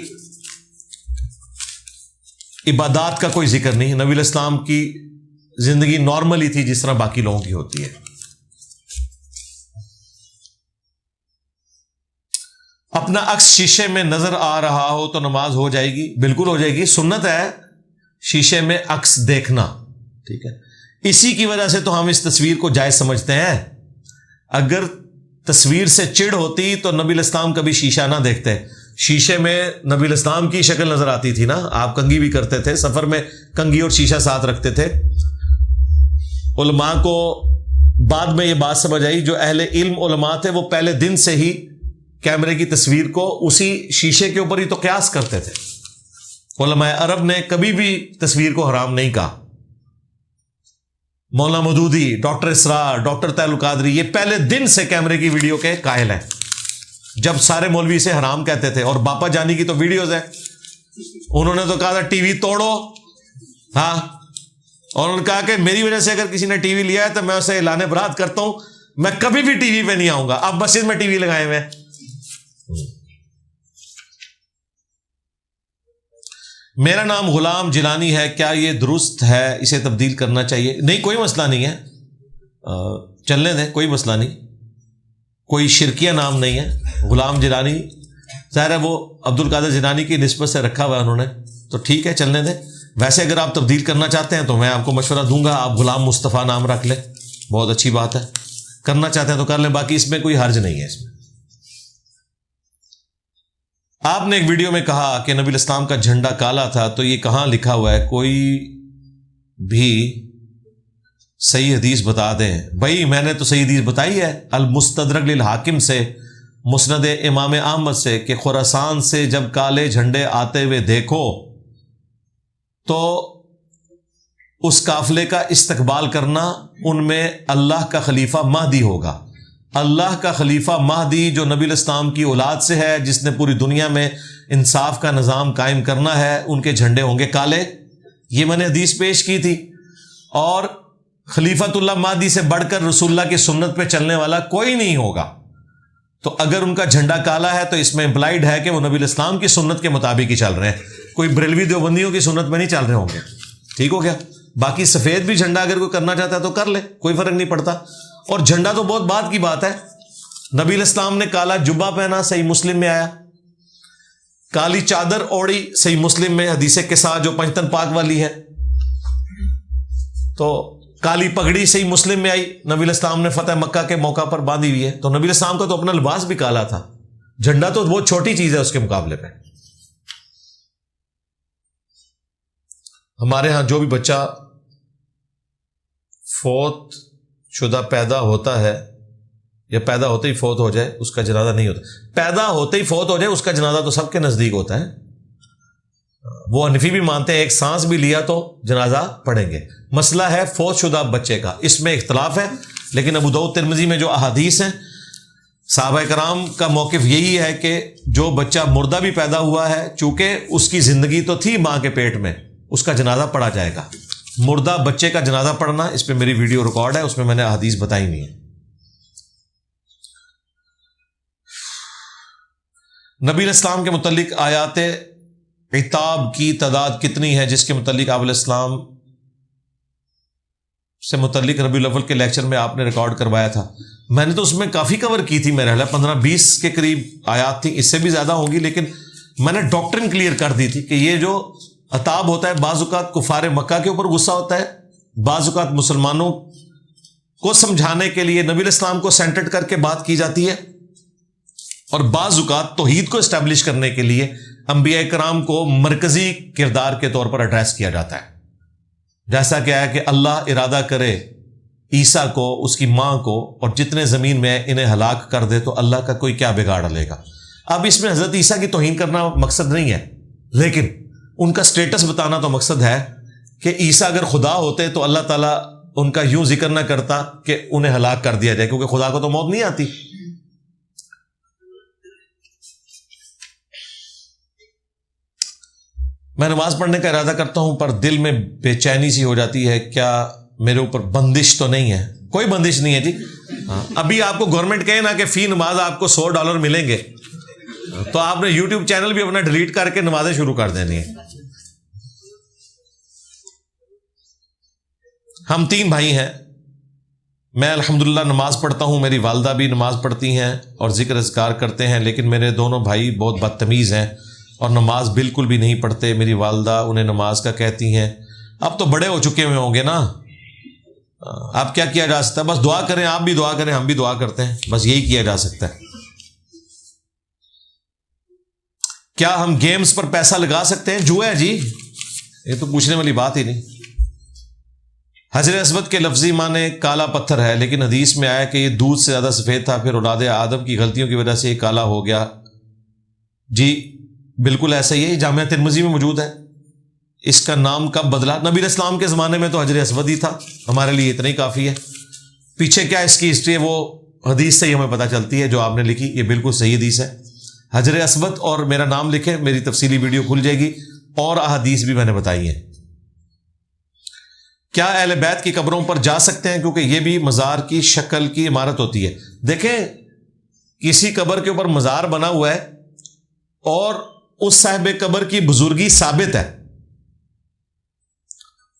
عبادات کا کوئی ذکر نہیں، نبی الاسلام کی زندگی نارمل ہی تھی جس طرح باقی لوگوں کی ہوتی ہے۔ اپنا عکس شیشے میں نظر آ رہا ہو تو نماز ہو جائے گی؟ بالکل ہو جائے گی، سنت ہے شیشے میں عکس دیکھنا، ٹھیک ہے۔ اسی کی وجہ سے تو ہم اس تصویر کو جائز سمجھتے ہیں۔ اگر تصویر سے چڑ ہوتی تو نبی الاسلام کبھی شیشہ نہ دیکھتے۔ شیشے میں نبی الاسلام کی شکل نظر آتی تھی نا، آپ کنگھی بھی کرتے تھے، سفر میں کنگھی اور شیشہ ساتھ رکھتے تھے۔ علماء کو بعد میں یہ بات سمجھ آئی، جو اہل علم علماء تھے وہ پہلے دن سے ہی کیمرے کی تصویر کو اسی شیشے کے اوپر ہی تو قیاس کرتے تھے۔ علماء عرب نے کبھی بھی تصویر کو حرام نہیں کہا۔ مولانا مودودی، ڈاکٹر اسرار، ڈاکٹر طاہر القادری، یہ پہلے دن سے کیمرے کی ویڈیو کے قائل ہیں، جب سارے مولوی سے حرام کہتے تھے۔ اور باپا جانی کی تو ویڈیوز ہیں، انہوں نے تو کہا تھا ٹی وی توڑو، ہاں، اور انہوں نے کہا کہ میری وجہ سے اگر کسی نے ٹی وی لیا ہے تو میں اسے اعلان برات کرتا ہوں، میں کبھی بھی ٹی وی پہ نہیں آؤں گا۔ اب مسجد میں ٹی وی لگائے ہوئے۔ میرا نام غلام جیلانی ہے، کیا یہ درست ہے؟ اسے تبدیل کرنا چاہیے؟ نہیں، کوئی مسئلہ نہیں ہے، چلنے دیں، کوئی مسئلہ نہیں، کوئی شرکیہ نام نہیں ہے۔ غلام جیلانی ظاہر ہے وہ عبد القادر جیلانی کی نسبت سے رکھا ہوا ہے انہوں نے، تو ٹھیک ہے، چلنے دیں۔ ویسے اگر آپ تبدیل کرنا چاہتے ہیں تو میں آپ کو مشورہ دوں گا، آپ غلام مصطفیٰ نام رکھ لیں، بہت اچھی بات ہے، کرنا چاہتے ہیں تو کر لیں، باقی اس میں کوئی حرج نہیں ہے۔ اس میں آپ نے ایک ویڈیو میں کہا کہ نبی الاسلام کا جھنڈا کالا تھا، تو یہ کہاں لکھا ہوا ہے؟ کوئی بھی صحیح حدیث بتا دیں۔ بھائی میں نے تو صحیح حدیث بتائی ہے، المستدرک للحاکم سے، مسند امام احمد سے، کہ خراسان سے جب کالے جھنڈے آتے ہوئے دیکھو تو اس قافلے کا استقبال کرنا، ان میں اللہ کا خلیفہ مہدی ہوگا۔ اللہ کا خلیفہ مہدی جو نبی الاسلام کی اولاد سے ہے، جس نے پوری دنیا میں انصاف کا نظام قائم کرنا ہے، ان کے جھنڈے ہوں گے کالے۔ یہ میں نے حدیث پیش کی تھی۔ اور خلیفۃ اللہ مہدی سے بڑھ کر رسول اللہ کی سنت پہ چلنے والا کوئی نہیں ہوگا۔ تو اگر ان کا جھنڈا کالا ہے تو اس میں امپلائڈ ہے کہ وہ نبی الاسلام کی سنت کے مطابق ہی چل رہے ہیں، کوئی بریلوی دیوبندیوں کی سنت میں نہیں چل رہے ہوں گے۔ ٹھیک ہو گیا؟ باقی سفید بھی جھنڈا اگر کوئی کرنا چاہتا ہے تو کر لے، کوئی فرق نہیں پڑتا۔ اور جھنڈا تو بہت بعد کی بات ہے، نبی الاسلام نے کالا جبہ پہنا، صحیح مسلم میں آیا، کالی چادر اوڑی، صحیح مسلم میں حدیث کے ساتھ جو پنجتن پاک والی ہے، تو کالی پگڑی صحیح مسلم میں آئی، نبی الاسلام نے فتح مکہ کے موقع پر باندھی ہوئی ہے۔ تو نبی الاسلام کا تو اپنا لباس بھی کالا تھا، جھنڈا تو بہت چھوٹی چیز ہے اس کے مقابلے پہ۔ ہمارے ہاں جو بھی بچہ فوت شدہ پیدا ہوتا ہے یا پیدا ہوتے ہی فوت ہو جائے، اس کا جنازہ نہیں ہوتا۔ پیدا ہوتے ہی فوت ہو جائے اس کا جنازہ تو سب کے نزدیک ہوتا ہے۔ وہ حنفی بھی مانتے ہیں ایک سانس بھی لیا تو جنازہ پڑھیں گے۔ مسئلہ ہے فوت شدہ بچے کا، اس میں اختلاف ہے، لیکن ابو داؤد ترمذی میں جو احادیث ہیں، صحابہ کرام کا موقف یہی ہے کہ جو بچہ مردہ بھی پیدا ہوا ہے، چونکہ اس کی زندگی تو تھی ماں کے پیٹ میں، اس کا جنازہ پڑھا جائے گا۔ مردہ بچے کا جنازہ پڑھنا، اس پہ میری ویڈیو ریکارڈ ہے، اس میں نے احادیث بتائی نہیں ہے۔ نبی علیہ السلام کے متعلق آیات عتاب کی تعداد کتنی ہے، جس کے متعلق آپ علیہ السلام سے متعلق ربیع الاول کے لیکچر میں آپ نے ریکارڈ کروایا تھا؟ میں نے تو اس میں کافی کور کی تھی، میرے خیال 15-20 کے قریب آیات تھیں، اس سے بھی زیادہ ہوں گی، لیکن میں نے ڈاکٹرن کلیئر کر دی تھی کہ یہ جو عتاب ہوتا ہے، بعض اوقات کفار مکہ کے اوپر غصہ ہوتا ہے، بعض اوقات مسلمانوں کو سمجھانے کے لیے نبی علیہ السلام کو سینٹرڈ کر کے بات کی جاتی ہے، اور بعض اوقات توحید کو اسٹیبلش کرنے کے لیے انبیاء کرام کو مرکزی کردار کے طور پر ایڈریس کیا جاتا ہے. جیسا کہ ہے کہ اللہ ارادہ کرے عیسیٰ کو، اس کی ماں کو اور جتنے زمین میں انہیں ہلاک کر دے تو اللہ کا کوئی کیا بگاڑ لے گا. اب اس میں حضرت عیسیٰ کی توہین کرنا مقصد نہیں ہے، لیکن ان کا سٹیٹس بتانا تو مقصد ہے کہ عیسیٰ اگر خدا ہوتے تو اللہ تعالیٰ ان کا یوں ذکر نہ کرتا کہ انہیں ہلاک کر دیا جائے، کیونکہ خدا کو تو موت نہیں آتی. میں نماز پڑھنے کا ارادہ کرتا ہوں پر دل میں بے چینی سی ہو جاتی ہے، کیا میرے اوپر بندش تو نہیں ہے؟ کوئی بندش نہیں ہے جی. ابھی آپ کو گورنمنٹ کہے نا کہ فی نماز آپ کو $100 ملیں گے تو آپ نے یوٹیوب چینل بھی اپنا ڈیلیٹ کر کے نمازیں شروع کر دینی ہے. ہم 3 بھائی ہیں. میں الحمدللہ نماز پڑھتا ہوں، میری والدہ بھی نماز پڑھتی ہیں اور ذکر اذکار کرتے ہیں، لیکن میرے دونوں بھائی بہت بدتمیز ہیں اور نماز بالکل بھی نہیں پڑھتے. میری والدہ انہیں نماز کا کہتی ہیں. اب تو بڑے ہو چکے ہوئے ہوں گے نا، اب کیا کیا جا سکتا ہے؟ بس دعا کریں، آپ بھی دعا کریں، ہم بھی دعا کرتے ہیں، بس یہی کیا جا سکتا ہے. کیا ہم گیمز پر پیسہ لگا سکتے ہیں؟ جوا ہے جی، یہ تو پوچھنے والی بات ہی نہیں. حجر اسود کے لفظی معنی کالا پتھر ہے، لیکن حدیث میں آیا کہ یہ دودھ سے زیادہ سفید تھا، پھر اولاد آدم کی غلطیوں کی وجہ سے یہ کالا ہو گیا. جی بالکل ایسا ہی ہے، جامعہ ترمذی میں موجود ہے. اس کا نام کب بدلا؟ نبی علیہ السلام کے زمانے میں تو حجر اسود ہی تھا، ہمارے لیے اتنا ہی کافی ہے. پیچھے کیا اس کی ہسٹری ہے وہ حدیث سے ہی ہمیں پتہ چلتی ہے جو آپ نے لکھی، یہ بالکل صحیح حدیث ہے. حجر اسود اور میرا نام لکھیں، میری تفصیلی ویڈیو کھل جائے گی اور احادیث بھی میں نے بتائی ہیں. کیا اہل بیت کی قبروں پر جا سکتے ہیں؟ کیونکہ یہ بھی مزار کی شکل کی عمارت ہوتی ہے. دیکھیں کسی قبر کے اوپر مزار بنا ہوا ہے اور اس صاحب قبر کی بزرگی ثابت ہے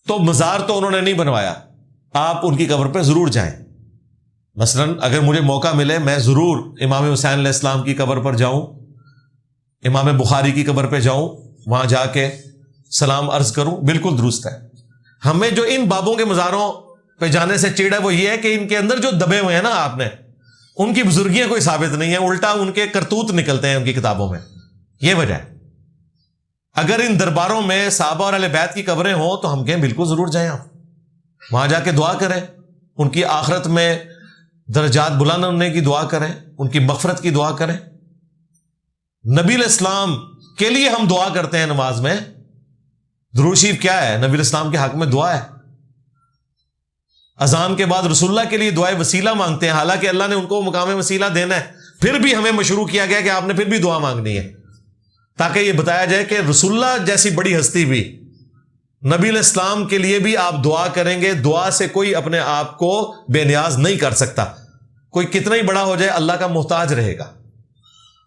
تو مزار تو انہوں نے نہیں بنوایا، آپ ان کی قبر پہ ضرور جائیں. مثلا اگر مجھے موقع ملے میں ضرور امام حسین علیہ السلام کی قبر پر جاؤں، امام بخاری کی قبر پہ جاؤں، وہاں جا کے سلام عرض کروں، بالکل درست ہے. ہمیں جو ان بابوں کے مزاروں پہ جانے سے چڑ ہے وہ یہ ہے کہ ان کے اندر جو دبے ہوئے ہیں نا آپ نے، ان کی بزرگیاں کوئی ثابت نہیں ہے، الٹا ان کے کرتوت نکلتے ہیں ان کی کتابوں میں. یہ وجہ ہے. اگر ان درباروں میں صحابہ اور اہل بیت کی قبریں ہوں تو ہم کہیں بالکل ضرور جائیں، آپ وہاں جا کے دعا کریں، ان کی آخرت میں درجات بلند ہونے کی دعا کریں، ان کی مغفرت کی دعا کریں. نبی علیہ السلام کے لیے ہم دعا کرتے ہیں نماز میں. درود شریف کیا ہے؟ نبی علیہ السلام کے حق میں دعا ہے. اذان کے بعد رسول اللہ کے لیے دعائے وسیلہ مانگتے ہیں، حالانکہ اللہ نے ان کو مقام وسیلہ دینا ہے، پھر بھی ہمیں مشروع کیا گیا کہ آپ نے پھر بھی دعا مانگنی ہے، تاکہ یہ بتایا جائے کہ رسول اللہ جیسی بڑی ہستی بھی، نبی علیہ السلام کے لیے بھی آپ دعا کریں گے. دعا سے کوئی اپنے آپ کو بے نیاز نہیں کر سکتا، کوئی کتنا ہی بڑا ہو جائے اللہ کا محتاج رہے گا.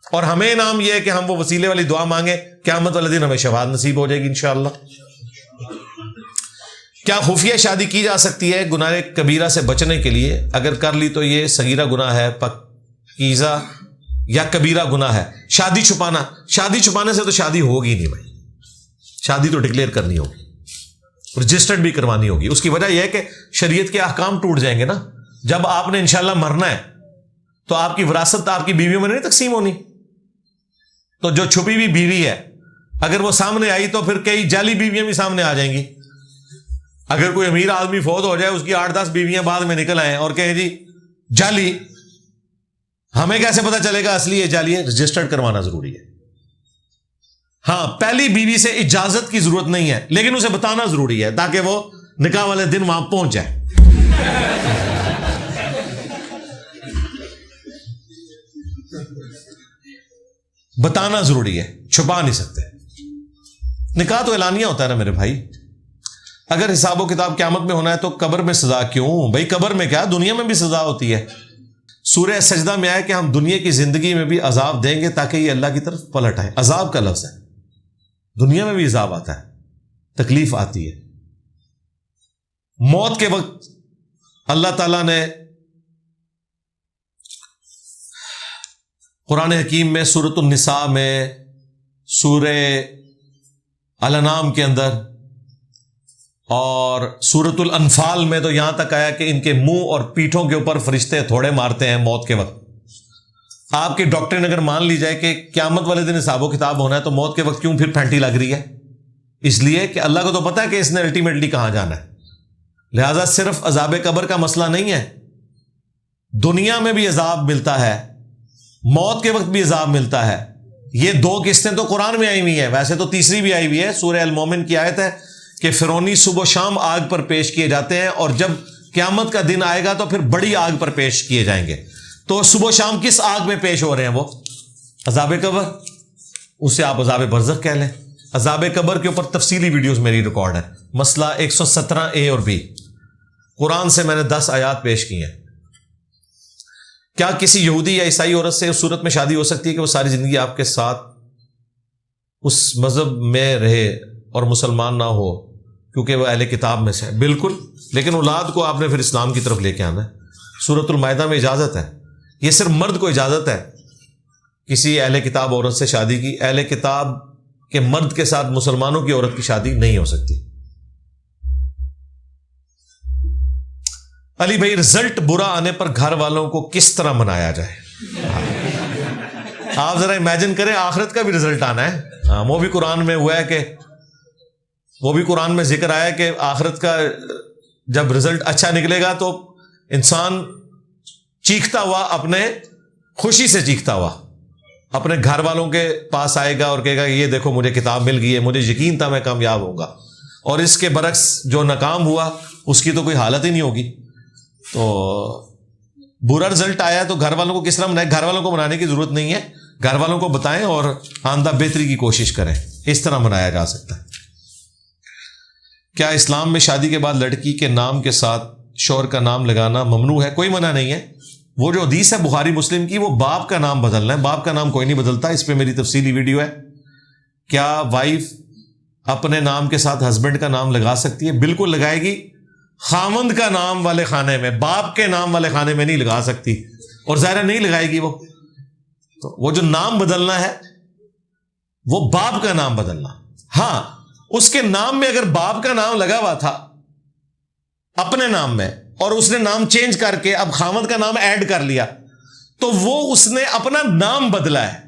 اور ہمیں انعام یہ ہے کہ ہم وہ وسیلے والی دعا مانگیں، قیامت والے دن ہمیں شفاعت نصیب ہو جائے گی انشاءاللہ. کیا خفیہ شادی کی جا سکتی ہے گناہ کبیرہ سے بچنے کے لیے؟ اگر کر لی تو یہ صغیرہ گناہ ہے، پکیزہ یا کبیرہ گناہ ہے. شادی چھپانے سے تو شادی ہوگی نہیں بھائی، شادی تو ڈکلیئر کرنی ہوگی، رجسٹرڈ بھی کروانی ہوگی. اس کی وجہ یہ ہے کہ شریعت کے احکام ٹوٹ جائیں گے نا. جب آپ نے انشاءاللہ مرنا ہے تو آپ کی وراثت آپ کی بیویوں میں نہیں تقسیم ہونی. تو جو چھپی ہوئی بیوی ہے اگر وہ سامنے آئی تو پھر کئی جعلی بیویاں بھی سامنے آ جائیں گی. اگر کوئی امیر آدمی فوت ہو جائے، اس کی 8-10 بیویاں بعد میں نکل آئیں اور کہیں جی جعلی، ہمیں کیسے پتا چلے گا اصلی ہے جعلی ہے؟ رجسٹرڈ کروانا ضروری ہے. ہاں پہلی بیوی سے اجازت کی ضرورت نہیں ہے، لیکن اسے بتانا ضروری ہے تاکہ وہ نکاح والے دن وہاں پہنچ جائے. بتانا ضروری ہے، چھپا نہیں سکتے. نکاح تو اعلانیہ ہوتا ہے نا میرے بھائی. اگر حساب و کتاب قیامت میں ہونا ہے تو قبر میں سزا کیوں بھائی؟ قبر میں کیا، دنیا میں بھی سزا ہوتی ہے. سورہ سجدہ میں آیا کہ ہم دنیا کی زندگی میں بھی عذاب دیں گے تاکہ یہ اللہ کی طرف پلٹ آئے. عذاب کا لفظ ہے، دنیا میں بھی عذاب آتا ہے، تکلیف آتی ہے. موت کے وقت اللہ تعالیٰ نے قرآن حکیم میں سورۃ النساء میں، سورہ الانعام کے اندر اور سورۃ الانفال میں تو یہاں تک آیا کہ ان کے منہ اور پیٹھوں کے اوپر فرشتے تھوڑے مارتے ہیں موت کے وقت. آپ کی ڈاکٹرین اگر مان لی جائے کہ قیامت والے دن حساب و کتاب ہونا ہے تو موت کے وقت کیوں پھر پھینٹی لگ رہی ہے؟ اس لیے کہ اللہ کو تو پتا ہے کہ اس نے الٹیمیٹلی کہاں جانا ہے. لہذا صرف عذاب قبر کا مسئلہ نہیں ہے, دنیا میں بھی عذاب ملتا ہے, موت کے وقت بھی عذاب ملتا ہے. یہ 2 قسطیں تو قرآن میں آئی ہوئی ہیں, ویسے تو تیسری بھی آئی ہوئی ہے. سورہ المومن کی آیت ہے کہ فرعونی صبح و شام آگ پر پیش کیے جاتے ہیں, اور جب قیامت کا دن آئے گا تو پھر بڑی آگ پر پیش کیے جائیں گے. تو صبح و شام کس آگ میں پیش ہو رہے ہیں؟ وہ عذاب قبر, اسے آپ عذاب برزخ کہہ لیں. عذاب قبر کے اوپر تفصیلی ویڈیوز میری ریکارڈ ہے, مسئلہ 117A اور B, قرآن سے میں نے 10 آیات پیش کی ہیں. کیا کسی یہودی یا عیسائی عورت سے اس صورت میں شادی ہو سکتی ہے کہ وہ ساری زندگی آپ کے ساتھ اس مذہب میں رہے اور مسلمان نہ ہو کیونکہ وہ اہل کتاب میں سے؟ بالکل, لیکن اولاد کو آپ نے پھر اسلام کی طرف لے کے آنا ہے. سورۃ المائدہ میں اجازت ہے, یہ صرف مرد کو اجازت ہے کسی اہل کتاب عورت سے شادی کی. اہل کتاب کے مرد کے ساتھ مسلمانوں کی عورت کی شادی نہیں ہو سکتی. علی بھائی, رزلٹ برا آنے پر گھر والوں کو کس طرح منایا جائے؟ آپ ذرا امیجن کریں, آخرت کا بھی رزلٹ آنا ہے. وہ بھی قرآن میں ہوا ہے کہ وہ بھی قرآن میں ذکر آیا کہ آخرت کا جب رزلٹ اچھا نکلے گا تو انسان چیختا ہوا, اپنے خوشی سے چیختا ہوا اپنے گھر والوں کے پاس آئے گا اور کہے گا یہ دیکھو مجھے کتاب مل گئی ہے, مجھے یقین تھا میں کامیاب ہوں گا. اور اس کے برعکس جو ناکام ہوا اس کی تو کوئی حالت ہی نہیں ہوگی. تو برا رزلٹ آیا تو گھر والوں کو کس طرح منائے؟ گھر والوں کو منانے کی ضرورت نہیں ہے, گھر والوں کو بتائیں اور آئندہ بہتری کی کوشش کریں. اس طرح منایا جا سکتا ہے. کیا اسلام میں شادی کے بعد لڑکی کے نام کے ساتھ شوہر کا نام لگانا ممنوع ہے؟ کوئی منع نہیں ہے. وہ جو حدیث ہے بخاری مسلم کی, وہ باپ کا نام بدلنا ہے, باپ کا نام کوئی نہیں بدلتا. اس پہ میری تفصیلی ویڈیو ہے. کیا وائف اپنے نام کے ساتھ ہسبینڈ کا نام لگا سکتی ہے؟ بالکل لگائے گی. خامند کا نام والے خانے میں, باپ کے نام والے خانے میں نہیں لگا سکتی, اور ظاہر نہیں لگائے گی. وہ جو نام بدلنا ہے وہ باپ کا نام بدلنا. ہاں, اس کے نام میں اگر باپ کا نام لگا ہوا تھا اپنے نام میں اور اس نے نام چینج کر کے اب خامند کا نام ایڈ کر لیا تو وہ اس نے اپنا نام بدلا ہے,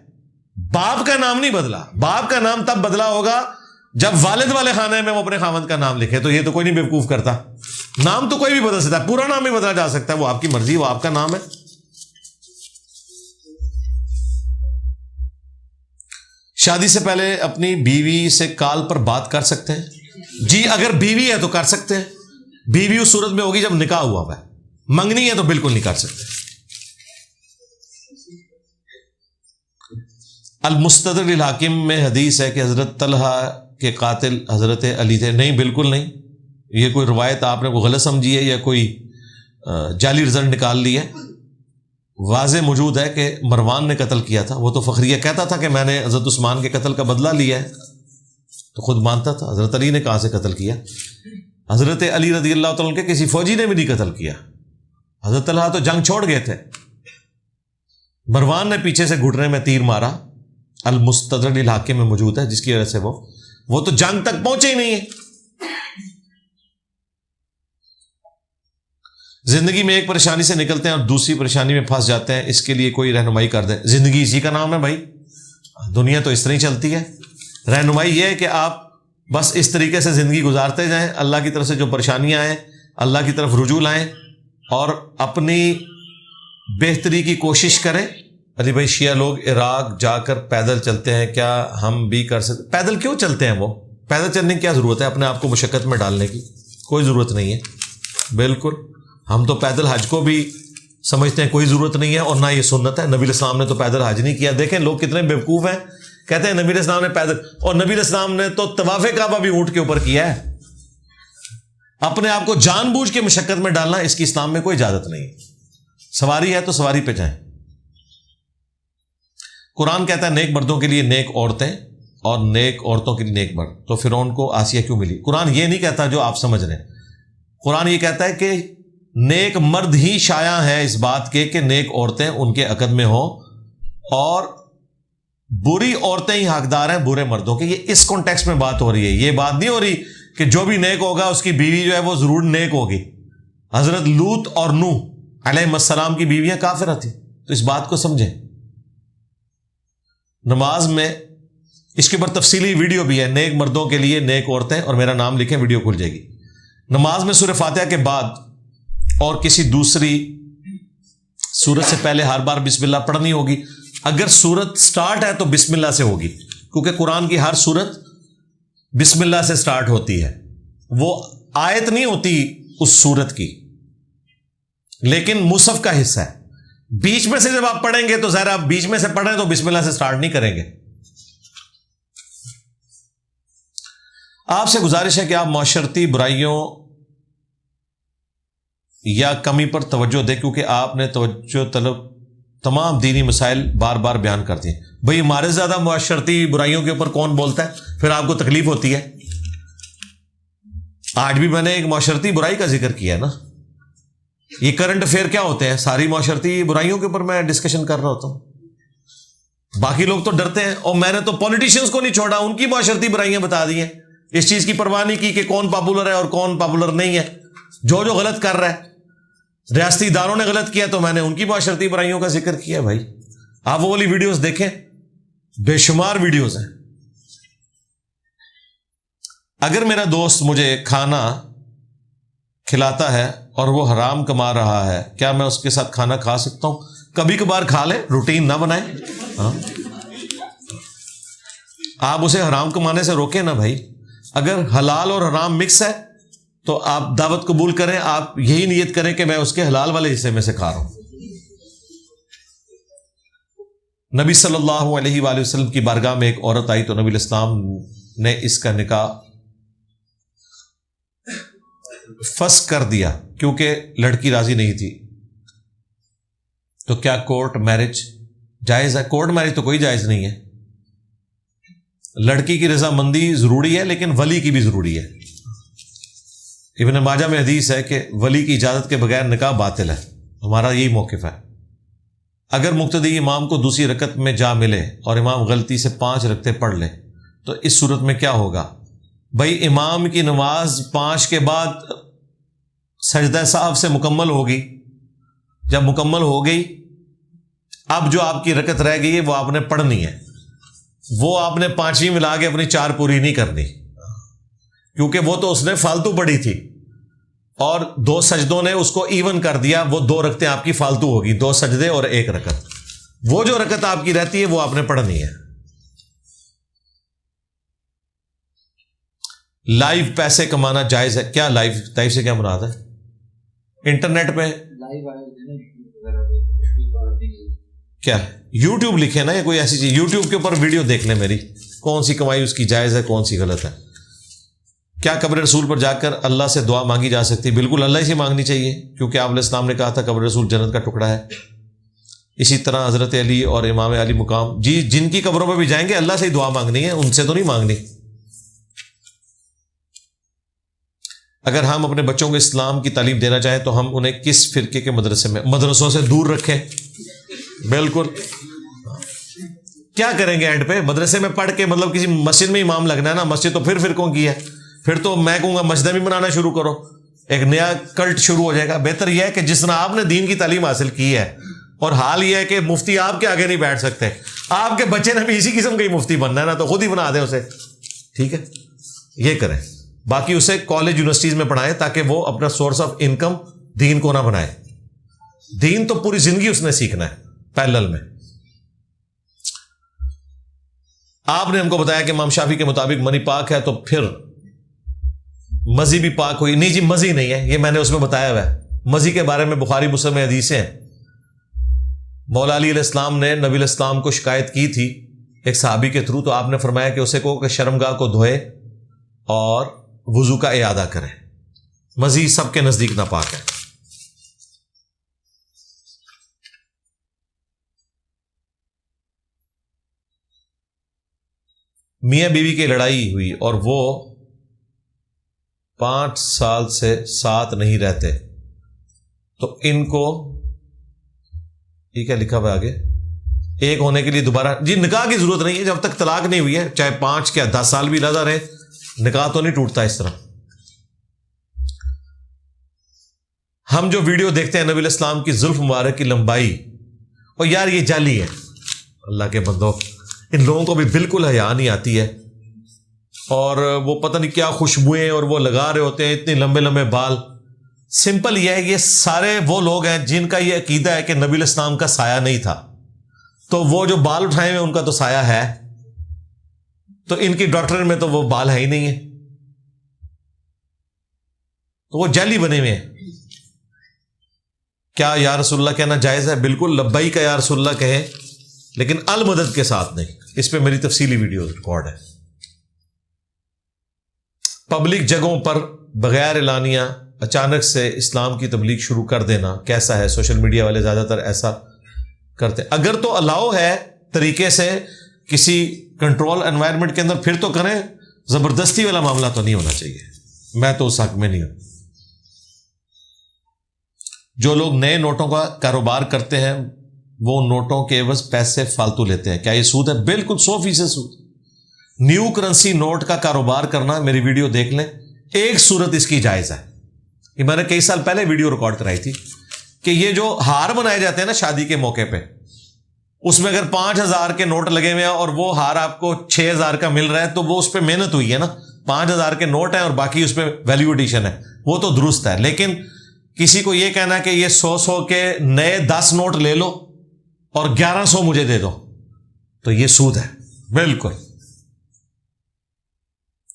باپ کا نام نہیں بدلا. باپ کا نام تب بدلا ہوگا جب والد والے خانے میں وہ اپنے خامند کا نام لکھے. تو یہ تو کوئی نہیں بیوقوف کرتا. نام تو کوئی بھی بدل سکتا ہے, پورا نام بھی بدلا جا سکتا ہے, وہ آپ کی مرضی, وہ آپ کا نام ہے. شادی سے پہلے اپنی بیوی سے کال پر بات کر سکتے ہیں؟ جی, اگر بیوی ہے تو کر سکتے ہیں. بیوی اس صورت میں ہوگی جب نکاح ہوا ہوا ہے. منگنی ہے تو بالکل نہیں کر سکتے. المستدرک للحاکم میں حدیث ہے کہ حضرت طلحہ کے قاتل حضرت علی تھے. نہیں, بالکل نہیں. یہ کوئی روایت آپ نے کوئی غلط سمجھی ہے یا کوئی جعلی رزلٹ نکال لی ہے. واضح موجود ہے کہ مروان نے قتل کیا تھا. وہ تو فخریہ کہتا تھا کہ میں نے حضرت عثمان کے قتل کا بدلہ لیا ہے, تو خود مانتا تھا. حضرت علی نے کہاں سے قتل کیا؟ حضرت علی رضی اللہ تعالیٰ کے کسی فوجی نے بھی نہیں قتل کیا. حضرت طلحہ تو جنگ چھوڑ گئے تھے. مروان نے پیچھے سے گھٹنے میں تیر مارا. المستدرک للحاکم میں موجود ہے, جس کی وجہ سے وہ تو جنگ تک پہنچے ہی نہیں ہے. زندگی میں ایک پریشانی سے نکلتے ہیں اور دوسری پریشانی میں پھنس جاتے ہیں, اس کے لیے کوئی رہنمائی کر دیں. زندگی اسی کا نام ہے بھائی, دنیا تو اس طرح ہی چلتی ہے. رہنمائی یہ ہے کہ آپ بس اس طریقے سے زندگی گزارتے جائیں, اللہ کی طرف سے جو پریشانیاں آئیں اللہ کی طرف رجوع لائیں اور اپنی بہتری کی کوشش کریں. علی بھائی, شیعہ لوگ عراق جا کر پیدل چلتے ہیں, کیا ہم بھی کر سکتے؟ پیدل کیوں چلتے ہیں؟ وہ پیدل چلنے کی کیا ضرورت ہے اپنے آپ کو مشقت میں ڈالنے کی؟ کوئی ضرورت نہیں ہے. بالکل, ہم تو پیدل حج کو بھی سمجھتے ہیں کوئی ضرورت نہیں ہے, اور نہ یہ سنت ہے. نبی علیہ السلام نے تو پیدل حج نہیں کیا. دیکھیں لوگ کتنے بیوقوف ہیں, کہتے ہیں نبی علیہ السلام نے پیدل, اور نبی علیہ السلام نے تو طواف کعبہ بھی اونٹ کے اوپر کیا ہے. اپنے آپ کو جان بوجھ کے مشقت میں ڈالنا, اس کی اسلام میں کوئی اجازت نہیں. سواری ہے تو سواری پہ جائیں. قرآن کہتا ہے نیک مردوں کے لیے نیک عورتیں اور نیک عورتوں کے لیے نیک مرد. تو فرعون کو آسیہ کیوں ملی؟ قرآن یہ نہیں کہتا جو آپ سمجھ رہے ہیں. قرآن یہ کہتا ہے کہ نیک مرد ہی شایع ہیں اس بات کے کہ نیک عورتیں ان کے عقد میں ہوں, اور بری عورتیں ہی حقدار ہیں برے مردوں کے. یہ اس کانٹیکسٹ میں بات ہو رہی ہے. یہ بات نہیں ہو رہی کہ جو بھی نیک ہوگا اس کی بیوی جو ہے وہ ضرور نیک ہوگی. حضرت لوط اور نوح علیہ السلام کی بیویاں کافرہ تھیں, تو اس بات کو سمجھیں. نماز میں اس کے اوپر تفصیلی ویڈیو بھی ہے، نیک مردوں کے لیے، نیک عورتیں، اور میرا نام لکھیں، ویڈیو کھل جائے گی۔ نماز میں سورہ فاتحہ کے بعد اور کسی دوسری سورت سے پہلے ہر بار بسم اللہ پڑھنی ہوگی۔ اگر سورت سٹارٹ ہے تو بسم اللہ سے ہوگی، کیونکہ قرآن کی ہر سورت بسم اللہ سے سٹارٹ ہوتی ہے، وہ آیت نہیں ہوتی اس سورت کی، لیکن مصحف کا حصہ ہے۔ بیچ میں سے جب آپ پڑھیں گے تو ظاہر آپ بیچ میں سے پڑھیں تو بسم اللہ سے سٹارٹ نہیں کریں گے۔ آپ سے گزارش ہے کہ آپ معاشرتی برائیوں یا کمی پر توجہ دیں، کیونکہ آپ نے توجہ طلب تمام دینی مسائل بار بار بیان کر دیے۔ بھئی ہمارے زیادہ معاشرتی برائیوں کے اوپر کون بولتا ہے؟ پھر آپ کو تکلیف ہوتی ہے۔ آج بھی میں نے ایک معاشرتی برائی کا ذکر کیا ہے نا۔ یہ کرنٹ افیئر کیا ہوتے ہیں؟ ساری معاشرتی برائیوں کے اوپر میں ڈسکشن کر رہا ہوتا ہوں۔ باقی لوگ تو ڈرتے ہیں، اور میں نے تو پولیٹیشینز کو نہیں چھوڑا، ان کی معاشرتی برائیاں بتا دی ہیں۔ اس چیز کی پرواہ نہیں کی کہ کون پاپولر ہے اور کون پاپولر نہیں ہے۔ جو غلط کر رہا ہے، ریاستی اداروں نے غلط کیا تو میں نے ان کی معاشرتی برائیوں کا ذکر کیا۔ بھائی آپ وہ والی ویڈیوز دیکھیں، بے شمار ویڈیوز ہیں۔ اگر میرا دوست مجھے کھانا کھلاتا ہے اور وہ حرام کما رہا ہے، کیا میں اس کے ساتھ کھانا کھا سکتا ہوں؟ کبھی کبھار کھا لیں، روٹین نہ بنائیں۔ ہاں، آپ اسے حرام کمانے سے روکیں نا بھائی۔ اگر حلال اور حرام مکس ہے تو آپ دعوت قبول کریں، آپ یہی نیت کریں کہ میں اس کے حلال والے حصے میں سے کھا رہا ہوں۔ نبی صلی اللہ علیہ وآلہ وسلم کی بارگاہ میں ایک عورت آئی تو نبی علیہ السلام نے اس کا نکاح فسخ کر دیا کیونکہ لڑکی راضی نہیں تھی۔ تو کیا کورٹ میرج جائز ہے؟ کورٹ میرج تو کوئی جائز نہیں ہے۔ لڑکی کی رضامندی ضروری ہے، لیکن ولی کی بھی ضروری ہے۔ ابن ماجہ میں حدیث ہے کہ ولی کی اجازت کے بغیر نکاح باطل ہے۔ ہمارا یہی موقف ہے۔ اگر مقتدی امام کو دوسری رکعت میں جا ملے اور امام غلطی سے 5 رکعتیں پڑھ لے تو اس صورت میں کیا ہوگا؟ بھائی امام کی نماز 5 کے بعد سجدہ سہو سے مکمل ہوگی۔ جب مکمل ہو گئی، اب جو آپ کی رکعت رہ گئی ہے وہ آپ نے پڑھنی ہے۔ وہ آپ نے 5ویں ملا کے اپنی 4 پوری نہیں کرنی، کیونکہ وہ تو اس نے فالتو پڑھی تھی اور 2 سجدوں نے اس کو ایون کر دیا۔ وہ 2 رکعتیں آپ کی فالتو ہوگی، 2 سجدے اور 1 رکعت۔ وہ جو رکعت آپ کی رہتی ہے وہ آپ نے پڑھنی ہے۔ لائیو پیسے کمانا جائز ہے کیا؟ لائیو سے کیا مراد ہے؟ انٹرنیٹ پہ کیا یوٹیوب لکھے نا، یا کوئی ایسی چیز، یوٹیوب کے اوپر ویڈیو دیکھ لیں میری، کون سی کمائی اس کی جائز ہے، کون سی غلط ہے۔ کیا قبر رسول پر جا کر اللہ سے دعا مانگی جا سکتی؟ بالکل اللہ ہی سے مانگنی چاہیے، کیونکہ آپ علیہ السلام نے کہا تھا قبر رسول جنت کا ٹکڑا ہے۔ اسی طرح حضرت علی اور امام علی مقام، جی جن کی قبروں پہ بھی جائیں گے اللہ سے ہی دعا مانگنی ہے، ان سے تو نہیں مانگنی۔ اگر ہم اپنے بچوں کو اسلام کی تعلیم دینا چاہیں تو ہم انہیں کس فرقے کے مدرسوں سے دور رکھیں؟ بالکل، کیا کریں گے اینڈ پہ؟ مدرسے میں پڑھ کے مطلب کسی مسجد میں امام لگنا ہے نا، مسجد تو پھر فرقوں کی ہے، پھر تو میں کہوں گا مسجد بھی بنانا شروع کرو، ایک نیا کلٹ شروع ہو جائے گا۔ بہتر یہ ہے کہ جس طرح آپ نے دین کی تعلیم حاصل کی ہے، اور حال یہ ہے کہ مفتی آپ کے آگے نہیں بیٹھ سکتے، آپ کے بچے نے بھی اسی قسم کا ہی مفتی بننا ہے نا، تو خود ہی بنا دیں اسے، ٹھیک ہے؟ یہ کریں، باقی اسے کالج یونیورسٹیز میں پڑھائیں تاکہ وہ اپنا سورس آف انکم دین کو نہ بنائے۔ دین تو پوری زندگی اس نے سیکھنا ہے پیرلل میں۔ آپ نے ہم کو بتایا کہ امام شافعی کے مطابق منی پاک ہے، تو پھر مزی بھی پاک ہوئی؟ نہیں جی، مزی نہیں ہے، یہ میں نے اس میں بتایا ہوا ہے۔ مزی کے بارے میں بخاری مسلم میں حدیثیں ہیں۔ مولا علی علیہ السلام نے نبی علیہ السلام کو شکایت کی تھی ایک صحابی کے تھرو، تو آپ نے فرمایا کہ اسے کہو کہ شرمگاہ کو دھوئے اور وضو کا اعادہ کریں۔ مزید سب کے نزدیک ناپاک ہے۔ میاں بیوی کی لڑائی ہوئی اور وہ 5 سال سے ساتھ نہیں رہتے، تو ان کو یہ کیا لکھا ہوا آگے؟ ایک ہونے کے لیے دوبارہ، جی نکاح کی ضرورت نہیں ہے جب تک طلاق نہیں ہوئی ہے، چاہے 5 کیا 10 سال بھی لگا رہے، نکاح تو نہیں ٹوٹتا اس طرح۔ ہم جو ویڈیو دیکھتے ہیں نبی علیہ السلام کی زلف مبارک کی لمبائی، اور یار یہ جعلی ہے، اللہ کے بندو ان لوگوں کو بھی بالکل حیا نہیں آتی ہے، اور وہ پتہ نہیں کیا خوشبوئیں اور وہ لگا رہے ہوتے ہیں، اتنے لمبے لمبے بال. سمپل یہ ہے کہ یہ سارے وہ لوگ ہیں جن کا یہ عقیدہ ہے کہ نبی علیہ السلام کا سایہ نہیں تھا، تو وہ جو بال اٹھائے ہوئے ان کا تو سایہ ہے، تو ان کی ڈاکٹرن میں تو وہ بال ہے ہی نہیں ہے، تو وہ جعلی بنے ہوئے ہیں. کیا یا رسول اللہ کہنا جائز ہے؟ بالکل لبیک کا یا رسول اللہ کہیں، لیکن المدد کے ساتھ نہیں. اس پہ میری تفصیلی ویڈیو ریکارڈ ہے. پبلک جگہوں پر بغیر اعلانیہ اچانک سے اسلام کی تبلیغ شروع کر دینا کیسا ہے؟ سوشل میڈیا والے زیادہ تر ایسا کرتے ہیں. اگر تو الاؤ ہے طریقے سے کسی کنٹرول انوائرمنٹ کے اندر پھر تو کریں، زبردستی والا معاملہ تو نہیں ہونا چاہیے. میں تو اس حق میں نہیں ہوں. جو لوگ نئے نوٹوں کا کاروبار کرتے ہیں وہ نوٹوں کے عوض پیسے فالتو لیتے ہیں، کیا یہ سود ہے؟ بالکل 100% سود. نیو کرنسی نوٹ کا کاروبار کرنا، میری ویڈیو دیکھ لیں، ایک صورت اس کی جائز ہے. یہ میں نے کئی سال پہلے ویڈیو ریکارڈ کرائی تھی کہ یہ جو ہار بنائے جاتے ہیں نا شادی کے موقع پہ، اس میں اگر 5,000 کے نوٹ لگے ہوئے ہیں اور وہ ہار آپ کو 6,000 کا مل رہا ہے تو وہ اس پہ محنت ہوئی ہے نا. 5,000 کے نوٹ ہیں اور باقی اس پہ ویلیو ایڈیشن ہے، وہ تو درست ہے. لیکن کسی کو یہ کہنا کہ یہ 100 کے نئے 10 نوٹ لے لو اور 1100 مجھے دے دو، تو یہ سود ہے بالکل.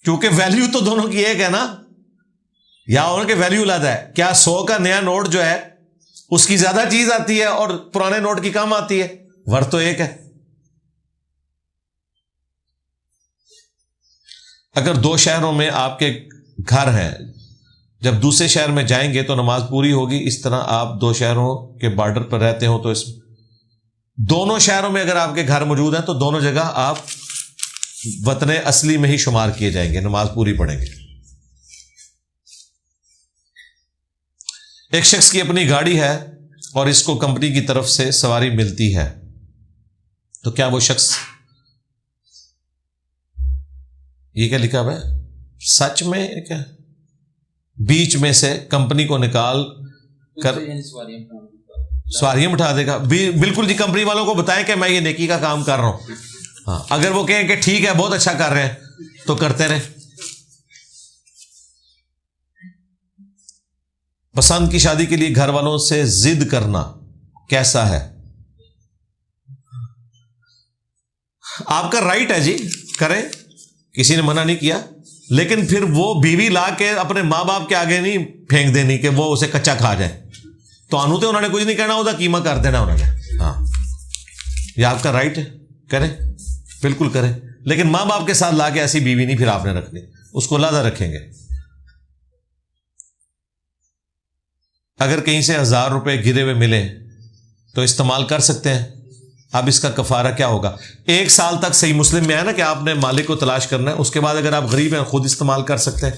کیونکہ ویلیو تو دونوں کی ایک ہے نا، یا ان کے ویلیو لاتا ہے. کیا 100 کا نیا نوٹ جو ہے اس کی زیادہ چیز آتی ہے اور پرانے نوٹ کی کم آتی ہے؟ ورث تو ایک ہے. اگر 2 شہروں میں آپ کے گھر ہیں، جب دوسرے شہر میں جائیں گے تو نماز پوری ہوگی. اس طرح آپ 2 شہروں کے بارڈر پر رہتے ہو تو اس دونوں شہروں میں اگر آپ کے گھر موجود ہیں تو دونوں جگہ آپ وطن اصلی میں ہی شمار کیے جائیں گے، نماز پوری پڑھیں گے. ایک شخص کی اپنی گاڑی ہے اور اس کو کمپنی کی طرف سے سواری ملتی ہے، تو کیا وہ شخص، یہ کیا لکھا ہوا ہے سچ میں کیا بیچ میں سے کمپنی کو نکال کر سواریاں اٹھا دے گا؟ بالکل جی. کمپنی والوں کو بتائیں کہ میں یہ نیکی کا کام کر رہا ہوں. ہاں، اگر وہ کہیں کہ ٹھیک ہے بہت اچھا کر رہے ہیں تو کرتے رہیں. پسند کی شادی کے لیے گھر والوں سے ضد کرنا کیسا ہے؟ آپ کا رائٹ ہے جی، کریں، کسی نے منع نہیں کیا، لیکن پھر وہ بیوی لا کے اپنے ماں باپ کے آگے نہیں پھینک دینی کہ وہ اسے کچا کھا جائے. تو انہوں نے کچھ نہیں کہنا، ہوتا قیمہ کر دینا انہوں نے. ہاں، یہ آپ کا رائٹ ہے، کریں، بالکل کریں، لیکن ماں باپ کے ساتھ لا کے ایسی بیوی نہیں پھر آپ نے رکھنی، اس کو علیحدہ رکھیں گے. اگر کہیں سے 1,000 روپے گرے ہوئے ملے تو استعمال کر سکتے ہیں. اب اس کا کفارہ کیا ہوگا؟ 1 سال تک صحیح مسلم میں ہے نا کہ آپ نے مالک کو تلاش کرنا ہے، اس کے بعد اگر آپ غریب ہیں خود استعمال کر سکتے ہیں.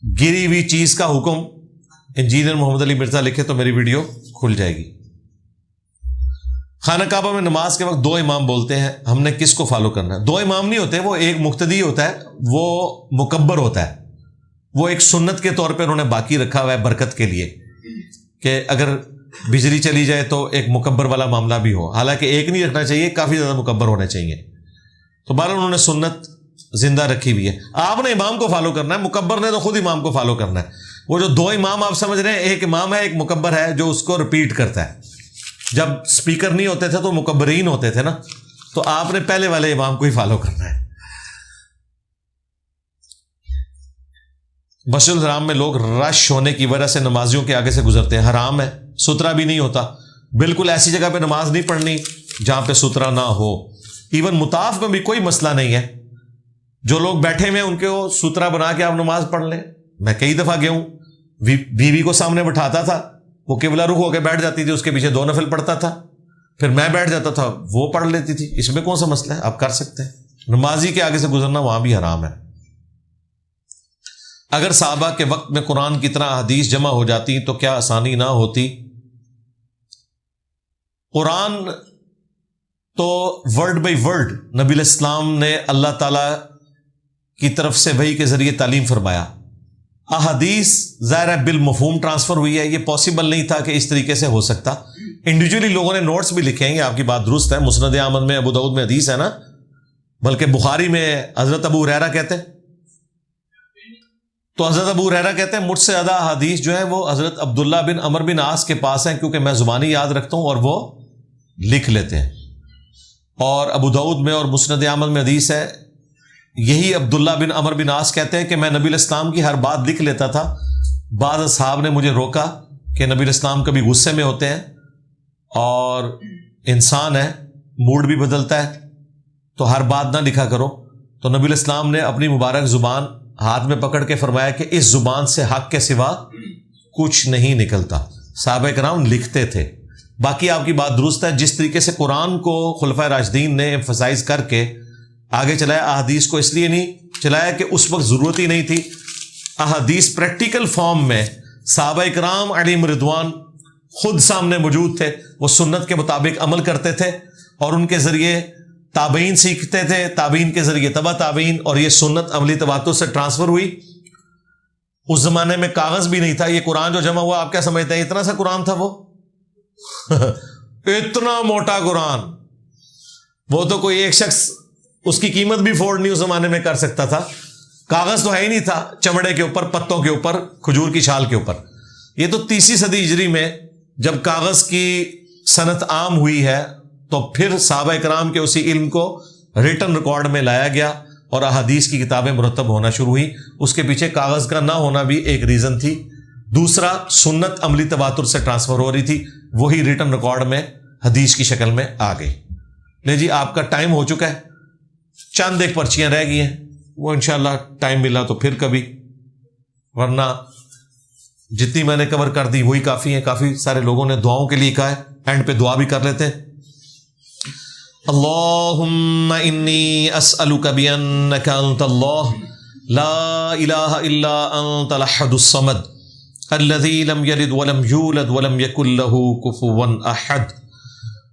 گری ہوئی چیز کا حکم انجینئر محمد علی مرزا لکھے تو میری ویڈیو کھل جائے گی. خانہ کعبہ میں نماز کے وقت 2 امام بولتے ہیں، ہم نے کس کو فالو کرنا ہے؟ 2 امام نہیں ہوتے، وہ ایک مقتدی ہوتا ہے، وہ مکبر ہوتا ہے. وہ ایک سنت کے طور پہ انہوں نے باقی رکھا ہوا ہے برکت کے لیے کہ اگر بجلی چلی جائے تو ایک مکبر والا معاملہ بھی ہو. حالانکہ ایک نہیں رکھنا چاہیے، کافی زیادہ مکبر ہونے چاہیے. تو بہرحال انہوں نے سنت زندہ رکھی ہوئی ہے. آپ نے امام کو فالو کرنا ہے، مکبر نے تو خود امام کو فالو کرنا ہے. وہ جو 2 امام آپ سمجھ رہے ہیں، ایک امام ہے ایک مکبر ہے جو اس کو ریپیٹ کرتا ہے. جب سپیکر نہیں ہوتے تھے تو مکبرین ہوتے تھے نا، تو آپ نے پہلے والے امام کو ہی فالو کرنا ہے. مسجد الحرام میں لوگ رش ہونے کی وجہ سے نمازیوں کے آگے سے گزرتے ہیں، حرام ہے، سترا بھی نہیں ہوتا. بالکل ایسی جگہ پہ نماز نہیں پڑھنی جہاں پہ سترا نہ ہو. ایون مطاف میں بھی کوئی مسئلہ نہیں ہے، جو لوگ بیٹھے ہوئے ان کو سترا بنا کے آپ نماز پڑھ لیں. میں کئی دفعہ گیا ہوں، بیوی کو سامنے بٹھاتا تھا، وہ قبلہ رخ ہو کے بیٹھ جاتی تھی، اس کے پیچھے 2 نفل پڑھتا تھا، پھر میں بیٹھ جاتا تھا، وہ پڑھ لیتی تھی. اس میں کون سا مسئلہ ہے؟ آپ کر سکتے ہیں. نمازی کے آگے سے گزرنا وہاں بھی حرام ہے. اگر صحابہ کے وقت میں قرآن کی طرح حدیث جمع ہو جاتی تو کیا آسانی نہ ہوتی؟ قرآن تو ورڈ بائی ورڈ نبی علیہ السلام نے اللہ تعالی کی طرف سے وحی کے ذریعے تعلیم فرمایا. احادیث ظاہر ہے بالمفہوم ٹرانسفر ہوئی ہے، یہ پاسبل نہیں تھا کہ اس طریقے سے ہو سکتا. انڈیویجولی لوگوں نے نوٹس بھی لکھے ہیں، یہ آپ کی بات درست ہے، مسند احمد میں، ابو داؤد میں حدیث ہے نا، بلکہ بخاری میں حضرت ابو ہریرہ کہتے ہیں، تو حضرت ابو ہریرہ کہتے ہیں مجھ سے زیادہ حدیث جو ہے وہ حضرت عبداللہ بن عمر بن عاص کے پاس ہیں، کیونکہ میں زبانی یاد رکھتا ہوں اور وہ لکھ لیتے ہیں. اور ابو داؤد میں اور مسند احمد میں حدیث ہے، یہی عبداللہ بن عمر بن عاص کہتے ہیں کہ میں نبی الاسلام کی ہر بات لکھ لیتا تھا. بعض اصحاب نے مجھے روکا کہ نبی الاسلام کبھی غصے میں ہوتے ہیں اور انسان ہے، موڈ بھی بدلتا ہے، تو ہر بات نہ لکھا کرو. تو نبی الاسلام نے اپنی مبارک زبان ہاتھ میں پکڑ کے فرمایا کہ اس زبان سے حق کے سوا کچھ نہیں نکلتا. صحابہ کرام لکھتے تھے. باقی آپ کی بات درست ہے، جس طریقے سے قرآن کو خلفائے راشدین نے ایمفسائز کر کے آگے چلایا، احادیث کو اس لیے نہیں چلایا کہ اس وقت ضرورت ہی نہیں تھی. احادیث پریکٹیکل فارم میں صحابہ کرام علیہم رضوان خود سامنے موجود تھے، وہ سنت کے مطابق عمل کرتے تھے اور ان کے ذریعے تابعین سیکھتے تھے، تابعین کے ذریعے تبع تابعین، اور یہ سنت عملی تواتر سے ٹرانسفر ہوئی. اس زمانے میں کاغذ بھی نہیں تھا. یہ قرآن جو جمع ہوا آپ کیا سمجھتے ہیں اتنا سا قرآن تھا؟ وہ اتنا موٹا قرآن، وہ تو کوئی ایک شخص اس کی قیمت بھی فورڈ نہیں اس زمانے میں کر سکتا تھا. کاغذ تو ہے ہی نہیں تھا، چمڑے کے اوپر، پتوں کے اوپر، کھجور کی چھال کے اوپر. یہ تو 30 صدی ہجری میں جب کاغذ کی صنعت عام ہوئی ہے تو پھر صحابہ کرام کے اسی علم کو ریٹن ریکارڈ میں لایا گیا اور احادیث کی کتابیں مرتب ہونا شروع ہوئی. اس کے پیچھے کاغذ کا نہ ہونا بھی ایک ریزن تھی. دوسرا، سنت عملی تواتر سے ٹرانسفر ہو رہی تھی، وہی ریٹن ریکارڈ میں حدیث کی شکل میں آ گئی. لے جی، آپ کا ٹائم ہو چکا ہے، چند ایک پرچیاں رہ گئی ہیں، وہ انشاءاللہ ٹائم ملا تو پھر کبھی، ورنہ جتنی میں نے کور کر دی وہی کافی ہیں. کافی سارے لوگوں نے دعاؤں کے لیے کہا ہے، اینڈ پہ دعا بھی کر لیتے ہیں. اللہم انی اسألک بانک انت اللہ لا الہ الا انت الاحد الصمد الذی لم یلد ولم یولد ولم یکن له کفوا احد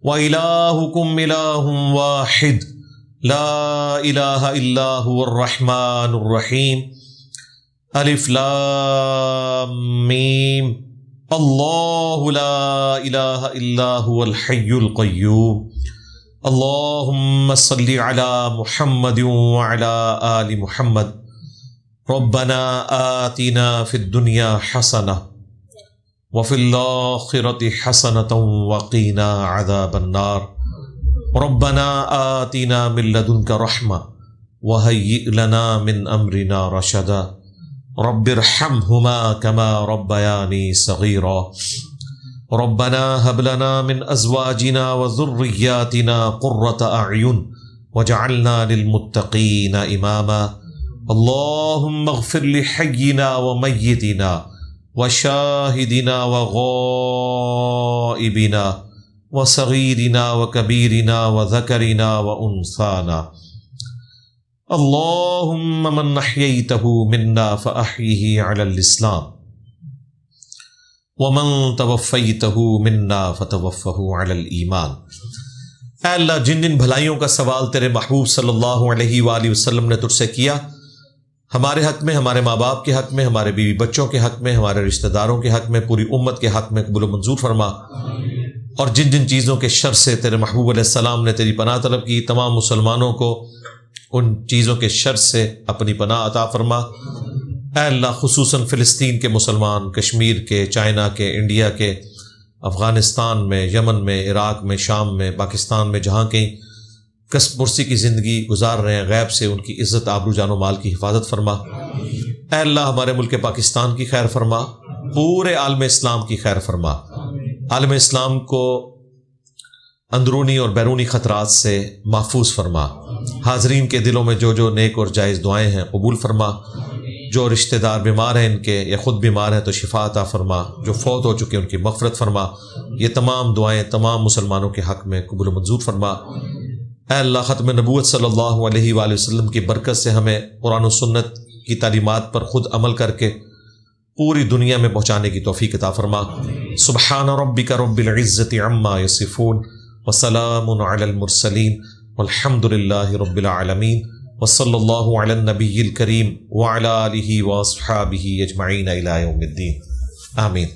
وإلہکم الہ واحد لا الہ الا هو الرحمن الرحیم الف لام میم اللہ لا الہ الا هو الحی القیوم اللہم صلی علی محمد وعلی آل محمد ربنا آتنا فی الدنیا حسنہ وفی الآخرۃ حسنۃ وقنا عذاب النار ربنا آتنا من لدنک رحمہ وہیئ لنا من امرنا رشدا رب ارحمہما کما ربیانی صغیرا ربنا هب لنا من ازواجنا وذرياتنا قرة اعین واجعلنا للمتقین اماما اللهم اغفر لحينا وميتنا وشاهدنا وغائبنا وصغيرنا وكبيرنا وذكرنا وانثانا اللهم من احييته منا فاحيه على الاسلام ومن توفیتہ منا فتوفہ علی الایمان. اے اللہ، جن جن بھلائیوں کا سوال تیرے محبوب صلی اللہ علیہ وآلہ وسلم نے تجھ سے کیا، ہمارے حق میں، ہمارے ماں باپ کے حق میں، ہمارے بیوی بچوں کے حق میں، ہمارے رشتہ داروں کے حق میں، پوری امت کے حق میں قبول و منظور فرما. اور جن جن چیزوں کے شر سے تیرے محبوب علیہ السلام نے تیری پناہ طلب کی، تمام مسلمانوں کو ان چیزوں کے شر سے اپنی پناہ عطا فرما. اے اللہ، خصوصاً فلسطین کے مسلمان، کشمیر کے، چائنا کے، انڈیا کے، افغانستان میں، یمن میں، عراق میں، شام میں، پاکستان میں، جہاں کہیں کسب پرسی کی زندگی گزار رہے ہیں، غیب سے ان کی عزت، آبرو، جان و مال کی حفاظت فرما. اے اللہ، ہمارے ملک پاکستان کی خیر فرما، پورے عالم اسلام کی خیر فرما. عالم اسلام کو اندرونی اور بیرونی خطرات سے محفوظ فرما. حاضرین کے دلوں میں جو جو نیک اور جائز دعائیں ہیں قبول فرما. جو رشتہ دار بیمار ہیں ان کے یا خود بیمار ہیں تو شفا عطا فرما. جو فوت ہو چکے ان کی مغفرت فرما. یہ تمام دعائیں تمام مسلمانوں کے حق میں قبول و منظور فرما. اے اللہ، ختم نبوت صلی اللہ علیہ وآلہ وسلم کی برکت سے ہمیں قرآن و سنت کی تعلیمات پر خود عمل کر کے پوری دنیا میں پہنچانے کی توفیق عطا فرما. سبحان ربک رب العزت عما یصفون وسلام علی المرسلین والحمد للہ رب العالمین وصلی اللہ علی النبی الکریم وعلی آلہ واصحابہ اجمعین الی یوم الدین. آمین.